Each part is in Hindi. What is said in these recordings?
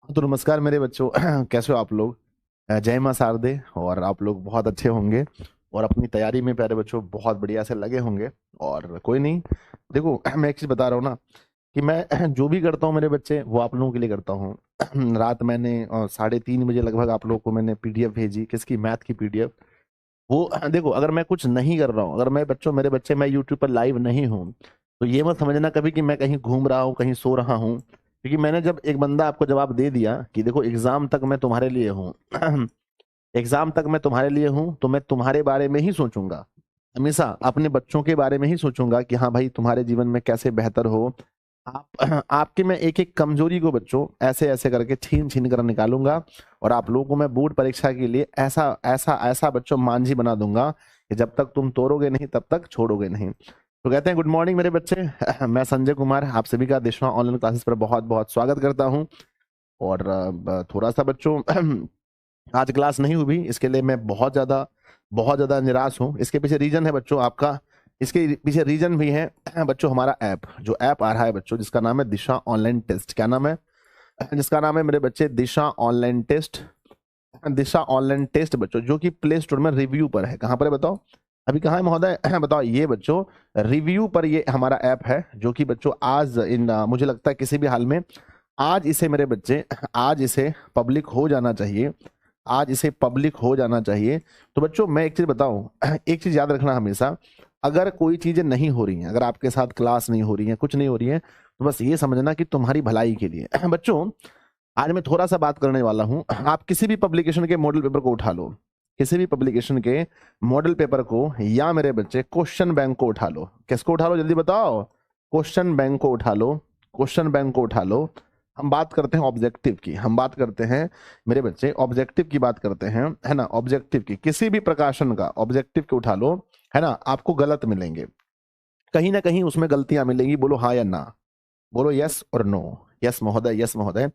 तो नमस्कार मेरे बच्चों। कैसे हो आप लोग? जय मां शारदे। और आप लोग बहुत अच्छे होंगे और अपनी तैयारी में प्यारे बच्चों बहुत बढ़िया से लगे होंगे। और कोई नहीं, देखो मैं एक चीज बता रहा हूँ ना कि मैं जो भी करता हूँ मेरे बच्चे वो आप लोगों के लिए करता हूँ। रात मैंने 3:30 बजे लगभग आप लोगों को मैंने पीडीएफ भेजी, किसकी? मैथ की पीडीएफ। वो देखो, अगर मैं कुछ नहीं कर रहा हूँ, अगर मैं बच्चों मेरे बच्चे मैं यूट्यूब पर लाइव नहीं हूँ, तो ये मत समझना कभी कि मैं कहीं घूम रहा हूँ, कहीं सो रहा हूँ। क्योंकि मैंने जब एक बंदा आपको जवाब दे दिया कि देखो एग्जाम तक मैं तुम्हारे लिए हूँ, एग्जाम तक मैं तुम्हारे लिए हूँ, तो मैं तुम्हारे बारे में ही सोचूंगा। हमेशा अपने बच्चों के बारे में ही सोचूंगा कि हाँ भाई तुम्हारे जीवन में कैसे बेहतर हो। आप आपके मैं एक एक कमजोरी को बच्चों ऐसे ऐसे करके छीन छीन कर निकालूंगा। और आप लोगों को मैं बोर्ड परीक्षा के लिए ऐसा ऐसा ऐसा बच्चों मांझी बना दूंगा कि जब तक तुम तोड़ोगे नहीं तब तक छोड़ोगे नहीं। तो कहते हैं गुड मॉर्निंग मेरे बच्चे। मैं संजय कुमार आप सभी का दिशा ऑनलाइन क्लासेस पर बहुत बहुत स्वागत करता हूँ। और थोड़ा सा बच्चों आज क्लास नहीं हुई, इसके लिए मैं बहुत ज्यादा निराश हूँ। इसके पीछे रीजन है बच्चों आपका, इसके पीछे रीजन भी है बच्चों, हमारा ऐप जो ऐप आ रहा है बच्चों, जिसका नाम है दिशा ऑनलाइन टेस्ट। क्या नाम है? जिसका नाम है मेरे बच्चे दिशा ऑनलाइन टेस्ट। दिशा ऑनलाइन टेस्ट बच्चों, जो कि प्ले स्टोर में रिव्यू पर है। कहाँ पर है बताओ? अभी कहाँ है महोदय? बताओ। ये बच्चों रिव्यू पर ये हमारा ऐप है, जो कि बच्चों आज मुझे लगता है किसी भी हाल में आज इसे मेरे बच्चे आज इसे पब्लिक हो जाना चाहिए। आज इसे पब्लिक हो जाना चाहिए। तो बच्चों मैं एक चीज बताऊं, एक चीज याद रखना हमेशा, अगर कोई चीजें नहीं हो रही हैं, अगर आपके साथ क्लास नहीं हो रही है, कुछ नहीं हो रही है, तो बस ये समझना कि तुम्हारी भलाई के लिए। बच्चों आज मैं थोड़ा सा बात करने वाला हूं। आप किसी भी पब्लिकेशन के मॉडल पेपर को उठा लो, किसी भी पब्लिकेशन के मॉडल पेपर को, या मेरे बच्चे क्वेश्चन बैंक को उठा लो। किसको उठा लो जल्दी बताओ? क्वेश्चन बैंक को उठा लो, क्वेश्चन बैंक को उठा लो। हम बात करते हैं ऑब्जेक्टिव की, हम बात करते हैं मेरे बच्चे ऑब्जेक्टिव की बात करते हैं, है ना? ऑब्जेक्टिव की किसी भी प्रकाशन का ऑब्जेक्टिव को उठा लो, है ना? आपको गलत मिलेंगे, कहीं ना कहीं उसमें गलतियां मिलेंगी। बोलो हाँ या ना, बोलो यस और नो। यस महोदय, यस महोदय।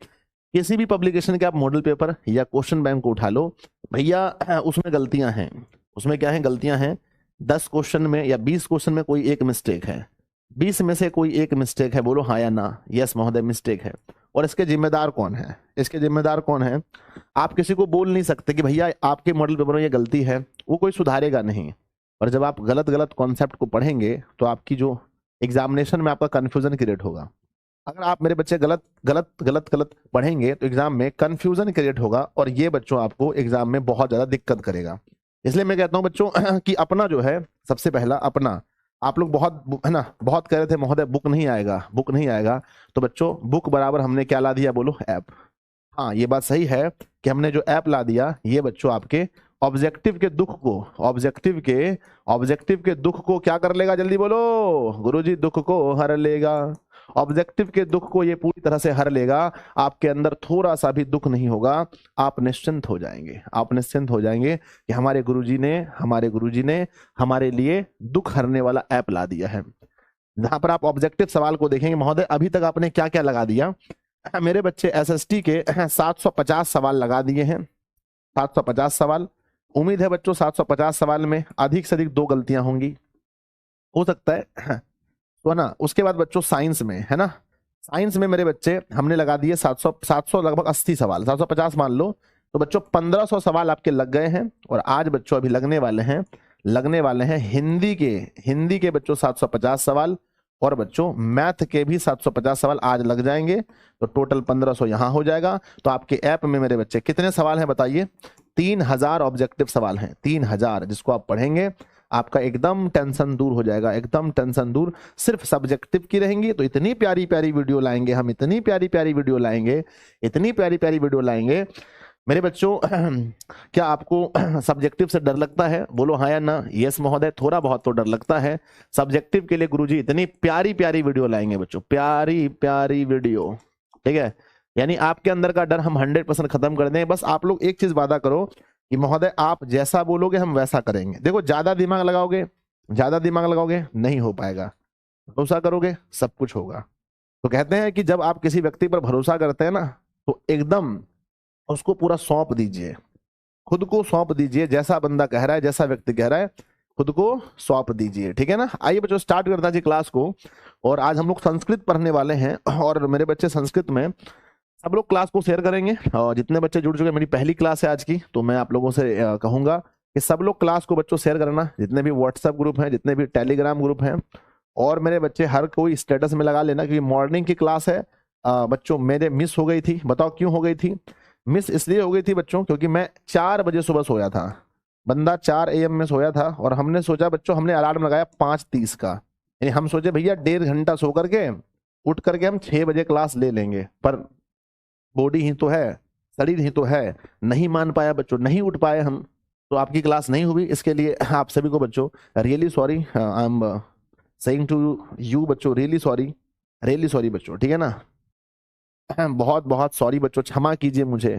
किसी भी पब्लिकेशन के आप मॉडल पेपर या क्वेश्चन बैंक को उठा लो भैया, उसमें गलतियां हैं। उसमें क्या है? गलतियां हैं। 10 क्वेश्चन में या 20 क्वेश्चन में कोई एक मिस्टेक है, 20 में से कोई एक मिस्टेक है। बोलो हाँ या ना। यस महोदय, मिस्टेक है। और इसके जिम्मेदार कौन है? इसके जिम्मेदार कौन है? आप किसी को बोल नहीं सकते कि भैया आपके मॉडल पेपर में ये गलती है, वो कोई सुधारेगा नहीं। और जब आप गलत गलत कॉन्सेप्ट को पढ़ेंगे तो आपकी जो एग्जामिनेशन में आपका कंफ्यूजन क्रिएट होगा। अगर आप मेरे बच्चे गलत गलत गलत गलत पढ़ेंगे तो एग्जाम में कंफ्यूजन क्रिएट होगा, और ये बच्चों आपको एग्जाम में बहुत ज्यादा दिक्कत करेगा। इसलिए मैं कहता हूं बच्चों कि अपना जो है, सबसे पहला अपना, आप लोग बहुत है ना, बहुत कह रहे थे महोदय बुक नहीं आएगा, बुक नहीं आएगा। तो बच्चों बुक बराबर हमने क्या ला दिया? बोलो ऐप। हाँ ये बात सही है कि हमने जो ऐप ला दिया, ये बच्चों आपके ऑब्जेक्टिव के दुख को, ऑब्जेक्टिव के दुख को क्या कर लेगा? जल्दी बोलो। गुरुजी दुख को हर लेगा। ऑब्जेक्टिव के दुख को ये पूरी तरह से हर लेगा। आपके अंदर थोड़ा सा भी दुख नहीं होगा। आप निश्चिंत हो जाएंगे, आप निश्चिंत हो जाएंगे कि हमारे गुरुजी ने हमारे लिए दुख हरने वाला ऐप ला दिया है। जहां पर आप ऑब्जेक्टिव सवाल को देखेंगे महोदय, अभी तक आपने क्या क्या लगा दिया? मेरे बच्चे एसएसटी के 750 सवाल लगा दिए हैं। 750 सवाल। उम्मीद है बच्चों 750 सवाल में अधिक से अधिक 2 गलतियां होंगी, हो सकता है। तो ना उसके बाद बच्चों साइंस में, है ना, साइंस में मेरे बच्चे हमने लगा दिए 700 लगभग 80 सवाल, 750 मान लो। तो बच्चों 1500 सवाल आपके लग गए हैं। और आज बच्चों अभी लगने वाले हैं हिंदी के बच्चों 750 सवाल। और बच्चों मैथ के भी 750 सवाल आज लग जाएंगे। तो टोटल 1500 यहां हो जाएगा। तो आपके ऐप में मेरे बच्चे कितने सवाल हैं बताइए? 3000 ऑब्जेक्टिव सवाल हैं, 3000, जिसको आप पढ़ेंगे आपका एकदम टेंशन दूर हो जाएगा, एकदम टेंशन दूर। सिर्फ सब्जेक्टिव की रहेंगी। तो इतनी प्यारी प्यारी वीडियो लाएंगे हम, इतनी प्यारी प्यारी वीडियो लाएंगे, इतनी प्यारी प्यारी वीडियो लाएंगे मेरे बच्चों। क्या आपको सब्जेक्टिव से डर लगता है? बोलो हाँ या ना। यस महोदय, थोड़ा बहुत तो डर लगता है। सब्जेक्टिव के लिए गुरुजी इतनी प्यारी प्यारी वीडियो लाएंगे बच्चों, प्यारी प्यारी वीडियो। ठीक है, यानी आपके अंदर का डर हम 100% खत्म कर दें। बस आप लोग एक चीज वादा करो कि महोदय आप जैसा बोलोगे हम वैसा करेंगे। देखो ज्यादा दिमाग लगाओगे नहीं हो पाएगा, भरोसा करोगे सब कुछ होगा। तो कहते हैं कि जब आप किसी व्यक्ति पर भरोसा करते हैं ना, तो एकदम उसको पूरा सौंप दीजिए, खुद को सौंप दीजिए। जैसा बंदा कह रहा है, जैसा व्यक्ति कह रहा है, खुद को सौंप दीजिए। ठीक है ना? आइए बच्चों स्टार्ट करते हैं जी क्लास को। और आज हम लोग संस्कृत पढ़ने वाले हैं। और मेरे बच्चे संस्कृत में सब लोग क्लास को शेयर करेंगे और जितने बच्चे जुड़ चुके हैं, मेरी पहली क्लास है आज की, तो मैं आप लोगों से कहूंगा कि सब लोग क्लास को बच्चों शेयर करना, जितने भी व्हाट्सएप ग्रुप हैं, जितने भी टेलीग्राम ग्रुप हैं, और मेरे बच्चे हर कोई स्टेटस में लगा लेना, क्योंकि मॉर्निंग की क्लास है। बच्चों मेरे मिस हो गई थी, बताओ क्यों हो गई थी? मिस इसलिए हो गई थी बच्चों क्योंकि मैं 4 बजे सुबह सोया था, बंदा 4 AM में सोया था, और हमने सोचा बच्चों, हमने अलार्म लगाया 5:30 का, यानी हम सोचे भैया 1.5 घंटा सो करके उठ करके हम 6 बजे क्लास ले लेंगे, पर बॉडी ही तो है, शरीर ही तो है, नहीं मान पाया बच्चों, नहीं उठ पाए हम, तो आपकी क्लास नहीं हुई। इसके लिए आप सभी को बच्चों really sorry, I am saying to you बच्चों, रियली सॉरी बच्चों, ठीक है ना? बहुत बहुत सॉरी बच्चों, क्षमा कीजिए मुझे,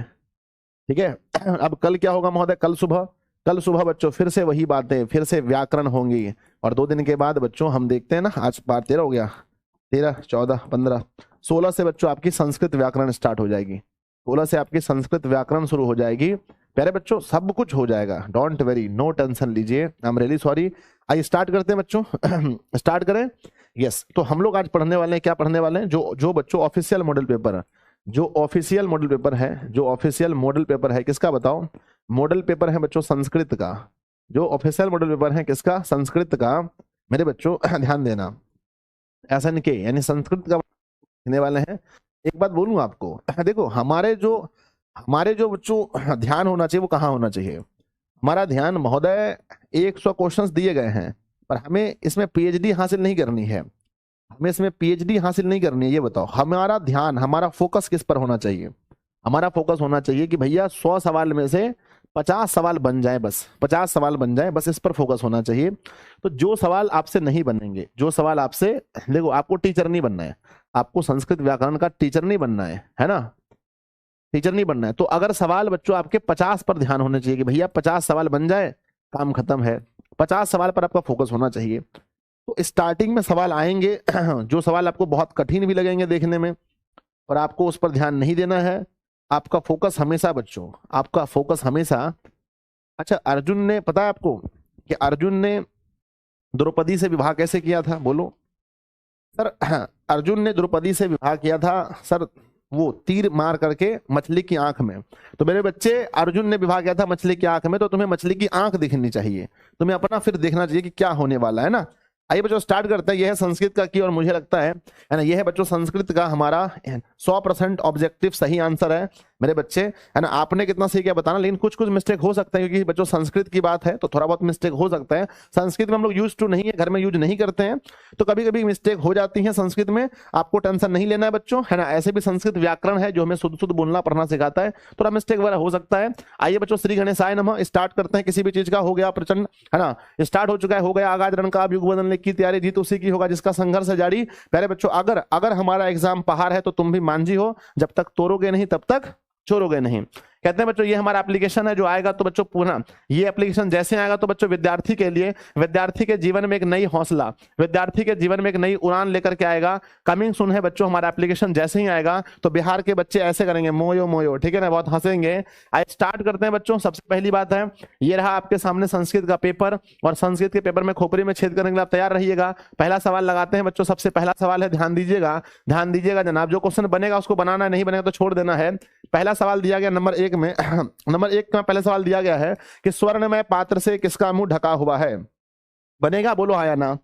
ठीक है? अब कल क्या होगा महोदय? कल सुबह बच्चों फिर से वही बातें, फिर से व्याकरण होंगी, और 2 दिन के बाद बच्चों हम देखते हैं ना, आज बार 13 हो गया, 13, 14, 15, 16 से बच्चों आपकी संस्कृत व्याकरण स्टार्ट हो जाएगी, 16 से आपकी संस्कृत व्याकरण शुरू हो जाएगी। प्यारे बच्चों सब कुछ हो जाएगा, डोंट वेरी, नो टेंशन लीजिए, आई एम रियली सॉरी। आइए स्टार्ट करते हैं बच्चों। स्टार्ट करें। यस, तो हम लोग आज पढ़ने वाले हैं, क्या पढ़ने वाले हैं? जो बच्चों ऑफिशियल मॉडल पेपर है, जो ऑफिशियल मॉडल पेपर है किसका बताओ? मॉडल पेपर है बच्चों संस्कृत का। जो ऑफिशियल मॉडल पेपर है किसका? संस्कृत का। मेरे बच्चों ध्यान देना, SNK यानी संस्कृत का लिखने वाले हैं। एक बात बोलूं आपको, देखो हमारे जो बच्चों ध्यान होना चाहिए वो कहाँ होना चाहिए? हमारा ध्यान महोदय 100 क्वेश्चंस दिए गए हैं, पर हमें इसमें PhD हासिल नहीं करनी है, हमें इसमें PhD हासिल नहीं करनी है। ये बताओ हमारा ध्यान, हमारा फोकस किस पर होना चाहिए? हमारा फोकस होना चाहिए कि भैया 100 सवाल में से 50 सवाल बन जाए, बस 50 सवाल बन जाए, बस इस पर फोकस होना चाहिए। तो जो सवाल आपसे नहीं बनेंगे, जो सवाल आपसे, देखो आपको टीचर नहीं बनना है, आपको संस्कृत व्याकरण का टीचर नहीं बनना है ना? टीचर नहीं बनना है। तो अगर सवाल बच्चों आपके 50 पर ध्यान होने चाहिए कि भैया 50 सवाल बन जाए, काम खत्म है, 50 सवाल पर आपका फोकस होना चाहिए। तो स्टार्टिंग में सवाल आएंगे जो सवाल आपको बहुत कठिन भी लगेंगे देखने में, और आपको उस पर ध्यान नहीं देना है। आपका फोकस हमेशा बच्चों, आपका फोकस हमेशा, अच्छा अर्जुन ने, पता है आपको कि अर्जुन ने द्रौपदी से विवाह कैसे किया था? बोलो सर। अर्जुन ने द्रौपदी से विवाह किया था सर, वो तीर मार करके मछली की आंख में। तो मेरे बच्चे, अर्जुन ने विवाह किया था मछली की आंख में, तो तुम्हें मछली की आंख दिखनी चाहिए, तुम्हें अपना फिर देखना चाहिए कि क्या होने वाला है ना। आइए बच्चों स्टार्ट करते हैं। यह है संस्कृत का की, और मुझे लगता है ना, यह है बच्चों संस्कृत का हमारा 100% ऑब्जेक्टिव सही आंसर है मेरे बच्चे, है ना? आपने कितना सही क्या बताना, लेकिन कुछ मिस्टेक हो सकता है, क्योंकि बच्चों संस्कृत की बात है तो थोड़ा बहुत मिस्टेक हो सकता है। संस्कृत में हम लोग यूज टू नहीं है, घर में यूज नहीं करते हैं, तो कभी कभी मिस्टेक हो जाती है संस्कृत में, आपको टेंशन नहीं लेना है बच्चों, है ना? ऐसे भी संस्कृत व्याकरण है जो हमें शुद्ध शुद्ध बोलना पढ़ना सिखाता है, थोड़ा मिस्टेक वगैरह हो सकता है। आइए बच्चों श्री गणेशाय नमः, स्टार्ट करते हैं। किसी भी चीज का हो गया प्रचंड, है ना, स्टार्ट हो चुका है, हो गया आगाज रण का, अब युग बदलने की तैयारी, जीत उसी की होगा जिसका संघर्ष है जारी। प्यारे बच्चों अगर हमारा एग्जाम पहाड़ है तो तुम भी मांझी हो, जब तक तोड़ोगे नहीं तब तक छोड़ोगे नहीं। कहते हैं बच्चों ये हमारा एप्लीकेशन है जो आएगा, तो बच्चों पुनः ये एप्लीकेशन जैसे आएगा तो बच्चों विद्यार्थी के लिए, विद्यार्थी के जीवन में एक नई हौसला, विद्यार्थी के जीवन में एक नई उड़ान लेकर के आएगा। कमिंग सुन है बच्चों हमारा एप्लीकेशन जैसे ही आएगा तो बिहार के बच्चे ऐसे करेंगे, मोयो मोयो, ठीक है ना, बहुत हंसेंगे। आइए स्टार्ट करते हैं बच्चों। सबसे पहली बात है, ये रहा आपके सामने संस्कृत का पेपर, और संस्कृत के पेपर में खोपड़ी में छेद करने के लिए आप तैयार रहिएगा। पहला सवाल लगाते हैं बच्चों। सबसे पहला सवाल है, ध्यान दीजिएगा जनाब, जो क्वेश्चन बनेगा उसको बनाना, नहीं बनेगा तो छोड़ देना है। पहला सवाल दिया गया नंबर 1 में, नंबर 1 का पहला सवाल दिया गया है कि स्वर्णमय पात्र से किसका मुंह ढका हुआ है? बनेगा, बोलो हाँ या ना।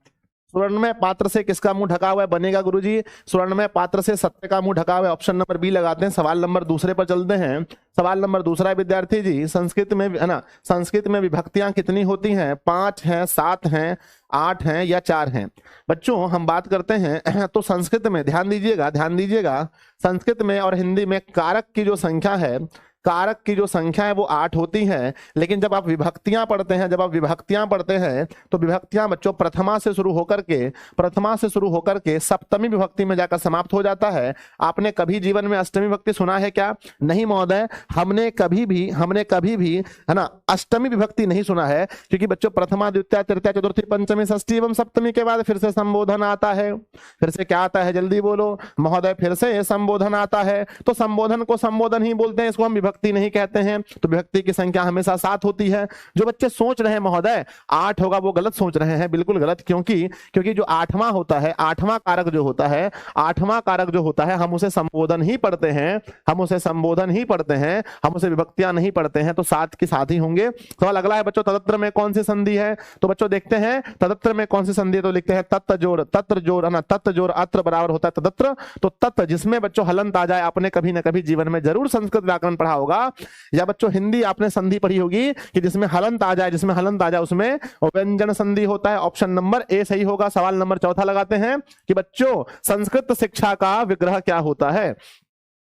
स्वर्णमय पात्र से किसका मुंह ढका हुआ है? बनेगा गुरुजी। स्वर्णमय पात्र से सत्य का मुंह ढका हुआ है, ऑप्शन नंबर बी लगाते हैं। सवाल नंबर दूसरे पर चलते हैं। सवाल नंबर दूसरा, विद्यार्थी जी संस्कृत में, है ना, संस्कृत में विभक्तियां कितनी होती हैं? 5 हैं, 7 हैं, 8 हैं या 4 हैं? बच्चों हम बात करते हैं तो संस्कृत में ध्यान दीजिएगा, संस्कृत में और हिंदी में कारक की जो संख्या है, कारक की जो संख्या है वो 8 होती है। लेकिन जब आप विभक्तियां पढ़ते हैं, तो विभक्तियां बच्चों प्रथमा से शुरू होकर के सप्तमी विभक्ति में जाकर समाप्त हो जाता है। आपने कभी जीवन में अष्टमी विभक्ति सुना है क्या? नहीं महोदय, हमने कभी भी है ना अष्टमी विभक्ति नहीं सुना है, क्योंकि बच्चों प्रथमा द्वितीय तृतीय चतुर्थी पंचमी षष्ठी एवं सप्तमी के बाद फिर से संबोधन आता है। फिर से क्या आता है? जल्दी बोलो महोदय। फिर से संबोधन आता है, तो संबोधन को संबोधन ही बोलते हैं, इसको हम विभक्ति नहीं कहते हैं, तो विभक्ति की संख्या हमेशा 7 होती है। जो बच्चे सोच रहे हैं महोदय 8 होगा, वो गलत सोच रहे हैं, बिल्कुल गलत। क्योंकि जो 8वां होता है, 8वां कारक जो होता है, 8वां कारक जो होता है, हम उसे संबोधन ही पढ़ते हैं, हम उसे संबोधन ही पढ़ते हैं, हम उसे विभक्तियां नहीं पढ़ते हैं, तो 7 के साथ ही होंगे। सवाल अगला है बच्चों, तदत्र में कौन सी संधि है? तो बच्चों देखते हैं तदत्र में कौन सी संधि है, तो लिखते हैं तत्त जोड़, तत्र जोड़ है ना, तत्त जोड़ अत्र बराबर होता है तदत्र। तो तत्त जिसमें बच्चों हलंत आ जाए, आपने कभी ना कभी जीवन में जरूर संस्कृत व्याकरण पढ़ा होगा, या बच्चों हिंदी आपने संधि पढ़ी होगी कि जिसमें हलंत आ जाए, जिसमें हलंत आ जाए उसमें व्यंजन संधि होता है। ऑप्शन नंबर ए सही होगा। सवाल नंबर चौथा लगाते हैं कि बच्चों संस्कृत शिक्षा का विग्रह क्या होता है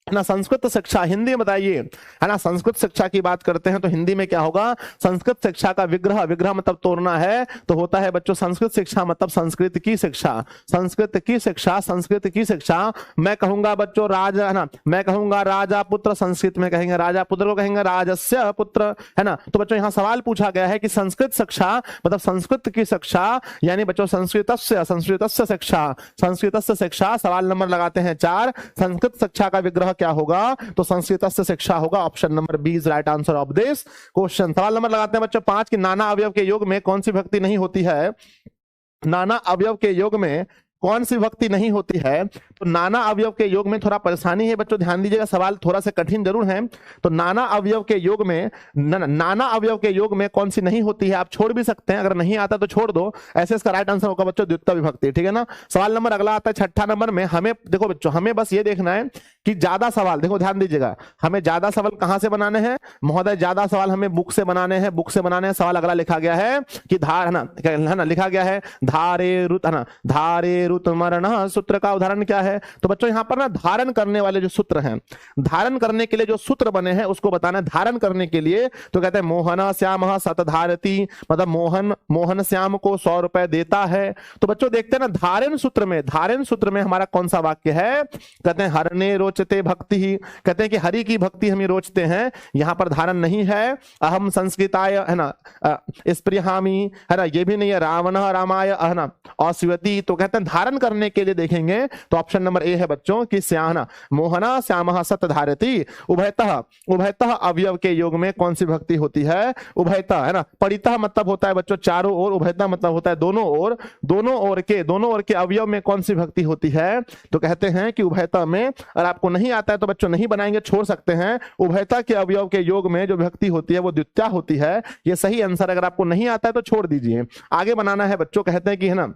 ना? संस्कृत शिक्षा, हिंदी में बताइए, है ना? संस्कृत शिक्षा की बात करते हैं तो हिंदी में क्या होगा? संस्कृत शिक्षा का विग्रह, विग्रह मतलब तोड़ना है, तो होता है बच्चों संस्कृत शिक्षा मतलब संस्कृत की शिक्षा, संस्कृत की शिक्षा, संस्कृत की शिक्षा। मैं कहूंगा बच्चों राजा, है ना, मैं कहूंगा राजा पुत्र, संस्कृत में कहेंगे राजा पुत्र को कहेंगे राजस्य पुत्र, है ना? तो बच्चों यहां सवाल पूछा गया है कि संस्कृत शिक्षा मतलब संस्कृत की शिक्षा, यानी बच्चों संस्कृतस्य, संस्कृतस्य शिक्षा, संस्कृतस्य शिक्षा। सवाल नंबर लगाते हैं 4। संस्कृत शिक्षा का विग्रह क्या होगा? तो संस्कृत से शिक्षा होगा। Option number B is right answer of this question. सवाल नंबर लगाते हैं बच्चों 5 कि नाना अवयव के योग में कौन सी विभक्ति नहीं होती है? नाना अवयव के योग में कौन सी विभक्ति नहीं होती है? तो नाना अवयव के योग में थोड़ा परेशानी है बच्चों, ध्यान दीजिएगा, सवाल थोड़ा सा कठिन जरूर है। तो नाना अवयव के योग में, नाना अवयव के योग में कौन सी नहीं होती है? आप छोड़ भी सकते हैं, अगर नहीं आता तो छोड़ दो। ऐसे इसका राइट आंसर होगा बच्चों द्वितीय विभक्ति, ठीक है ना? सवाल नंबर अगला आता है 6ठा नंबर में। हमें देखो बच्चों, हमें बस ये देखना है कि ज्यादा सवाल, देखो ध्यान दीजिएगा, हमें ज्यादा सवाल कहां से बनाने हैं महोदय? ज्यादा सवाल हमें बुक से बनाने हैं, बुक से बनाने हैं। सवाल अगला लिखा गया है कि धार, है ना, लिखा गया है धारे रुत, है ना, धारे रुत मरण सूत्र का उदाहरण क्या है? तो बच्चों यहां पर ना धारण करने वाले जो सूत्र हैं, धारण करने के लिए जो सूत्र बने हैं उसको बताना है। धारण करने के लिए तो कहते हैं मोहन श्याम सतधारती, मतलब मोहन श्याम को 100 रुपए देता है। तो बच्चों देखते हैं ना धारण सूत्र में, धारण सूत्र में हमारा कौन सा वाक्य है? कहते हैं हरने रोचते भक्ति ही, कहते हैं कि हरि की भक्ति हम रोचते हैं। यहां पर धारण नहीं है। अहम संस्कृताय, है ना, स्पृहामी, है ना, ये भी नहीं है। रावण रामाय, है ना, अशिवती। तो कहते हैं धारण करने के लिए देखेंगे तो ऑप्शन नंबर ए है बच्चों कि श्याम, मोहना श्याम सतधारती। उभयतः, उभयतः अवयव के योग में कौन सी विभक्ति होती है? उभयतः, है ना। परितः मतलब होता है बच्चों चारों ओर, उभयतः मतलब होता है दोनों ओर। दोनों ओर के अवयव में कौन सी विभक्ति होती है? तो कहते हैं कि उभयतः में, और आपको नहीं आता है तो बच्चों नहीं बनाएंगे, छोड़ सकते हैं। उभयतः के अवयव के योग में जो विभक्ति होती है वो द्वितीया होती है। ये सही आंसर। अगर आपको नहीं आता है तो छोड़ दीजिए, आगे बनाना है बच्चों। कहते हैं कि, है ना,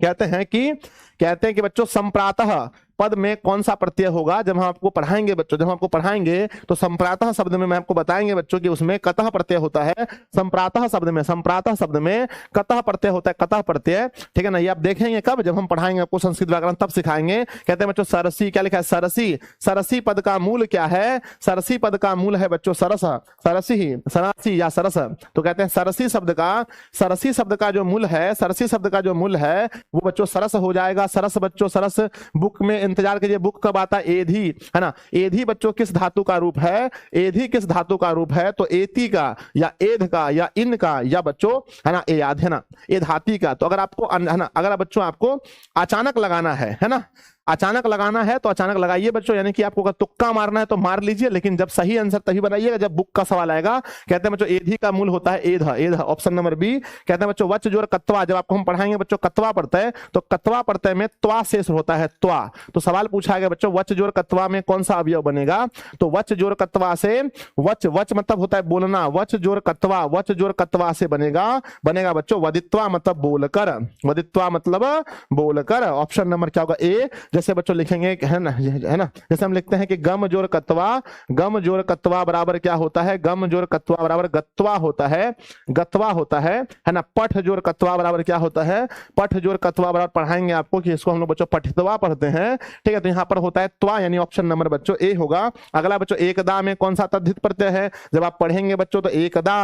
कहते हैं कि बच्चों संप्रातः पद में कौन सा प्रत्यय होगा? जब हम आपको पढ़ाएंगे बच्चों, जब हम आपको पढ़ाएंगे तो संप्रातः शब्द में मैं आपको बताएंगे बच्चों कि उसमें कतः प्रत्यय होता है। संप्रातः शब्द में, संप्रातः शब्द में कतः प्रत्यय होता है, कतः प्रत्यय, ठीक है ना। ये आप देखेंगे कब? जब हम पढ़ाएंगे आपको संस्कृत व्याकरण, तब सिखाएंगे। कहते हैं बच्चों सरसी, क्या लिखा है? सरसी। सरसी पद का मूल क्या है? सरसी पद का मूल है बच्चों सरस, सरसी, सरासी या सरस। तो कहते हैं सरसी शब्द का, सरसी शब्द का जो मूल है, सरसी शब्द का जो मूल है वो बच्चों सरस हो जाएगा। सरस बच्चों, सरस। बुक में इंतजार कीजिए, बुक कब आता है? एधी, है ना। एधी बच्चों किस धातु का रूप है? एधी किस धातु का रूप है? तो एती का या एध का या इन का या बच्चों, है ना, ए याद, है ना, ए धाती का। तो अगर आपको, है ना, अगर बच्चों आपको अचानक लगाना है ना, अचानक लगाना है तो अचानक लगाइए बच्चों, यानी कि आपको अगर तुक्का मारना है तो मार लीजिए, लेकिन जब सही आंसर तभी बनाइएगा जब बुक का सवाल आएगा। कहते हैं बच्चों एधी का मूल होता है एध, एध। Option number B. कहते हैं बच्चों वच जोर कत्वा, जब आपको हम पढ़ाएंगे बच्चों कत्वा पढ़ते हैं तो कत्वा पढ़ते में त्वा शेष होता है, त्वा। तो सवाल पूछा गया बच्चों वच जोर कत्वा में कौन सा अवयव बनेगा? तो वच जोर कत्वा से, वच, वच मतलब होता है बोलना, वच जोर कत्वा, वच जोर कत्वा से बनेगा बच्चों वदित्वा मतलब बोलकर, वदित्वा मतलब बोलकर। ऑप्शन नंबर क्या होगा? ए। जैसे बच्चों लिखेंगे, है ना, जैसे हम लिखते हैं कि गम जोर कत्वा, गम जोर कत्वा बराबर क्या होता है? गम जोर कत्वा बराबर गत्वा होता है, गत्वा होता है ना। पठ जोर कत्वा बराबर क्या होता है? पठ जोर कत्वा बराबर पढ़ाएंगे आपको कि इसको हम लोग बच्चों पठितवा पढ़ते हैं, ठीक है। तो यहाँ पर होता है त्वा, यानी ऑप्शन नंबर बच्चों ए होगा। अगला बच्चों एकदा में कौन सा तद्धित प्रत्यय है? जब आप पढ़ेंगे बच्चों तो एकदा,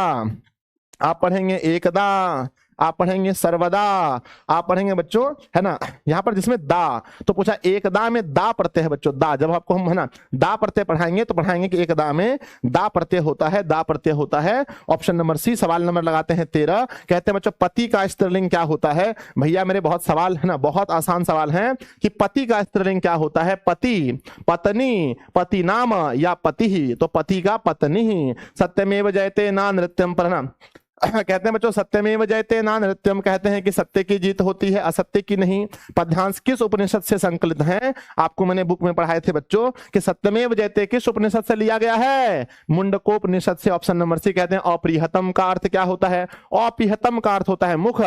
आप पढ़ेंगे एकदा, आप पढ़ेंगे सर्वदा, आप पढ़ेंगे बच्चों, है ना, यहाँ पर जिसमें दा, तो पूछा एक दा में दा प्रत्यय है बच्चों, दा, जब आपको हम, है ना, दा प्रत्यय पढ़ाएंगे तो पढ़ाएंगे कि एक दा में दा प्रत्यय होता है, दा प्रत्यय होता है। Option number C. सवाल नंबर लगाते हैं 13, कहते हैं बच्चों पति का स्त्रीलिंग क्या होता है। भैया मेरे बहुत सवाल है ना, बहुत आसान सवाल है कि पति का स्त्रीलिंग क्या होता है। पति, पत्नी, पति नाम या पति ही, तो पति का पत्नी ही। सत्यमेव जयते ना नृत्यम पर ना कहते हैं बच्चों सत्यमेव जयते ना नृत्यम, कहते हैं कि सत्य की जीत होती है, असत्य की नहीं। पद्यांश किस उपनिषद से संकलित है। आपको मैंने बुक में पढ़ाए थे बच्चों कि सत्यमेव जयते किस उपनिषद से लिया गया है, मुंडकोपनिषद से। Option number C. कहते हैं अप्रिहतम का अर्थ क्या होता है, अप्रिहतम का अर्थ होता है मुख,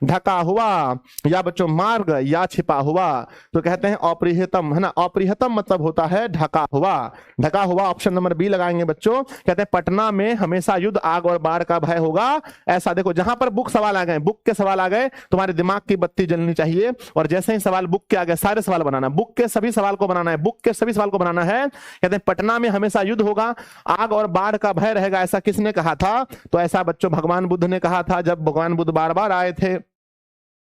ढका हुआ, या बच्चों मार्ग, या छिपा हुआ। तो कहते हैं अप्रिहतम, है ना, अप्रिहतम मतलब होता है ढका हुआ, ढका हुआ। ऑप्शन नंबर बी लगाएंगे बच्चों। कहते हैं पटना में हमेशा युद्ध, आग और बाढ़ का भय होगा ऐसा। देखो जहां पर बुक सवाल आ गए, बुक के सवाल आ गए, तुम्हारे दिमाग की बत्ती जलनी चाहिए, और जैसे ही सवाल बुक के आ गए सारे सवाल बनाना, बुक के सभी सवाल को बनाना है, बुक के सभी सवाल को बनाना है। कहते हैं पटना में हमेशा युद्ध होगा, आग और बाढ़ का भय रहेगा, ऐसा किसने कहा था। तो ऐसा बच्चों भगवान बुद्ध ने कहा था, जब भगवान बुद्ध बार बार आए थे।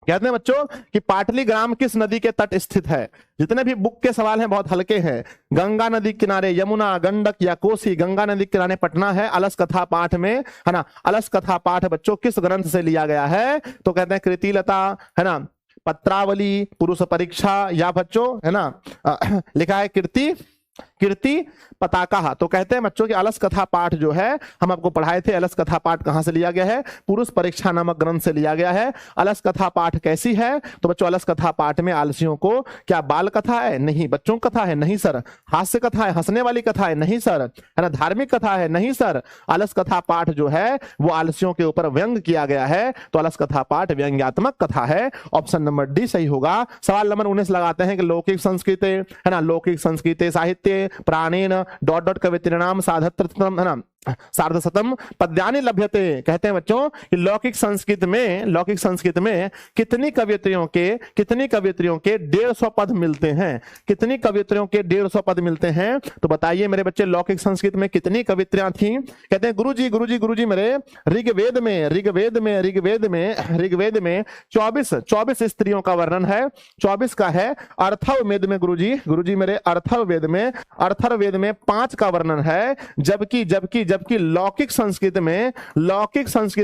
कहते हैं बच्चों कि पाटलीग्राम किस नदी के तट स्थित है। जितने भी बुक के सवाल हैं बहुत हल्के हैं। गंगा नदी किनारे, यमुना, गंडक या कोसी। गंगा नदी किनारे पटना है। अलस कथा पाठ में, है ना, अलस कथा पाठ बच्चों किस ग्रंथ से लिया गया है। तो कहते हैं कृतिलता, है ना, पत्रावली, पुरुष परीक्षा, या बच्चों, है ना, लिखा है कीर्ति पताका। तो कहते हैं बच्चों कि अलस कथा पाठ जो है हम आपको पढ़ाए थे, अलस कथा पाठ कहां से लिया गया है, पुरुष परीक्षा नामक ग्रंथ से लिया गया है। अलस कथा पाठ कैसी है, तो बच्चों अलस कथा पाठ में आलसियों को, क्या बाल कथा है, नहीं। बच्चों कथा है, नहीं सर। हास्य कथा है, हंसने वाली कथा है, नहीं सर। है ना, धार्मिक कथा है, नहीं सर। अलस कथा पाठ जो है वो आलसियों के ऊपर व्यंग किया गया है, तो अलस कथा पाठ व्यंग्यात्मक कथा है। ऑप्शन नंबर डी सही होगा। सवाल नंबर 19 लगाते हैं कि लौकिक संस्कृत, है ना, लौकिक संस्कृत साहित्य प्राणेन डॉट डॉट कवित्रिणाम साधत्रतम, है ना, सार्धशतम पद्यानि लभ्यते। कहते हैं बच्चों कि लौकिक संस्कृत में कितनी कवियत्रियों के 150 पद मिलते हैं। कितनी कवियत्रियों के 150 पद मिलते हैं, तो बताइए मेरे बच्चे लौकिक संस्कृत में कितनी कवियत्रियां थी। कहते हैं गुरुजी मेरे ऋग्वेद में 24 स्त्रियों का वर्णन है, 24 का है। अर्थववेद में गुरुजी मेरे अर्थववेद में 5 का वर्णन है। जबकि लौकिक संस्कृत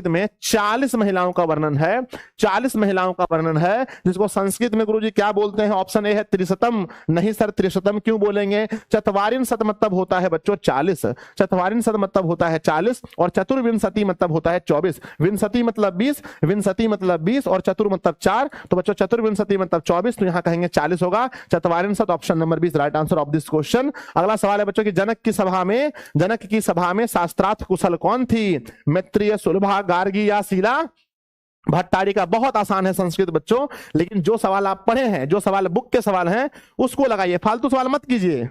में 40 महिलाओं का वर्णन है, 40 महिलाओं का वर्णन है, जिसको संस्कृत में गुरुजी क्या बोलते हैं। ऑप्शन ए है त्रिशतम, नहीं सर त्रिशतम क्यों बोलेंगे। चत्वारिंशत मतलब होता है बच्चों 40, चत्वारिंशत मतलब होता है 40, और चतुर्विंशति मतलब होता है 24। विंशति मतलब 20 और चतुर मतलब 4, तो बच्चों चतुर्विंशति मतलब 24, तो यहां कहेंगे 40 होगा। चत्वारिंशत option number 20 right answer of this question. अगला सवाल है बच्चों कि जनक की सभा में शास्त्रार्थ कुशल कौन थी। मैत्रेय, सुलभा, गार्गी या शीला भट्टारिका। बहुत आसान है संस्कृत बच्चों, लेकिन जो सवाल आप पढ़े हैं, जो सवाल बुक के सवाल हैं उसको लगाइए, फालतू सवाल मत कीजिए,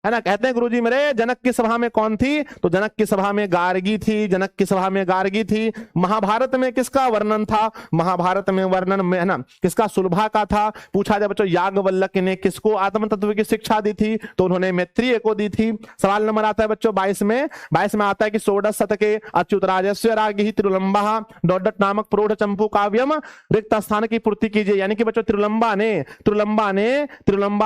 है ना। कहते हैं गुरुजी मेरे जनक की सभा में कौन थी, तो जनक की सभा में गार्गी थी। महाभारत में किसका वर्णन था, महाभारत में वर्णन में, है ना, किसका, सुलभा का था। पूछा जाए बच्चों याज्ञवल्क्य ने किसको आत्म तत्व की शिक्षा दी थी, तो उन्होंने मैत्रेय को दी थी। सवाल नंबर आता है बच्चों 22 में आता है कि षोडश शतके अच्युतराजस्य राज्ञी तिरुलंबा डॉट डॉट नामक प्रौढ़ चंपू काव्यम रिक्त स्थान की पूर्ति कीजिए। यानी कि बच्चों तिरुलंबा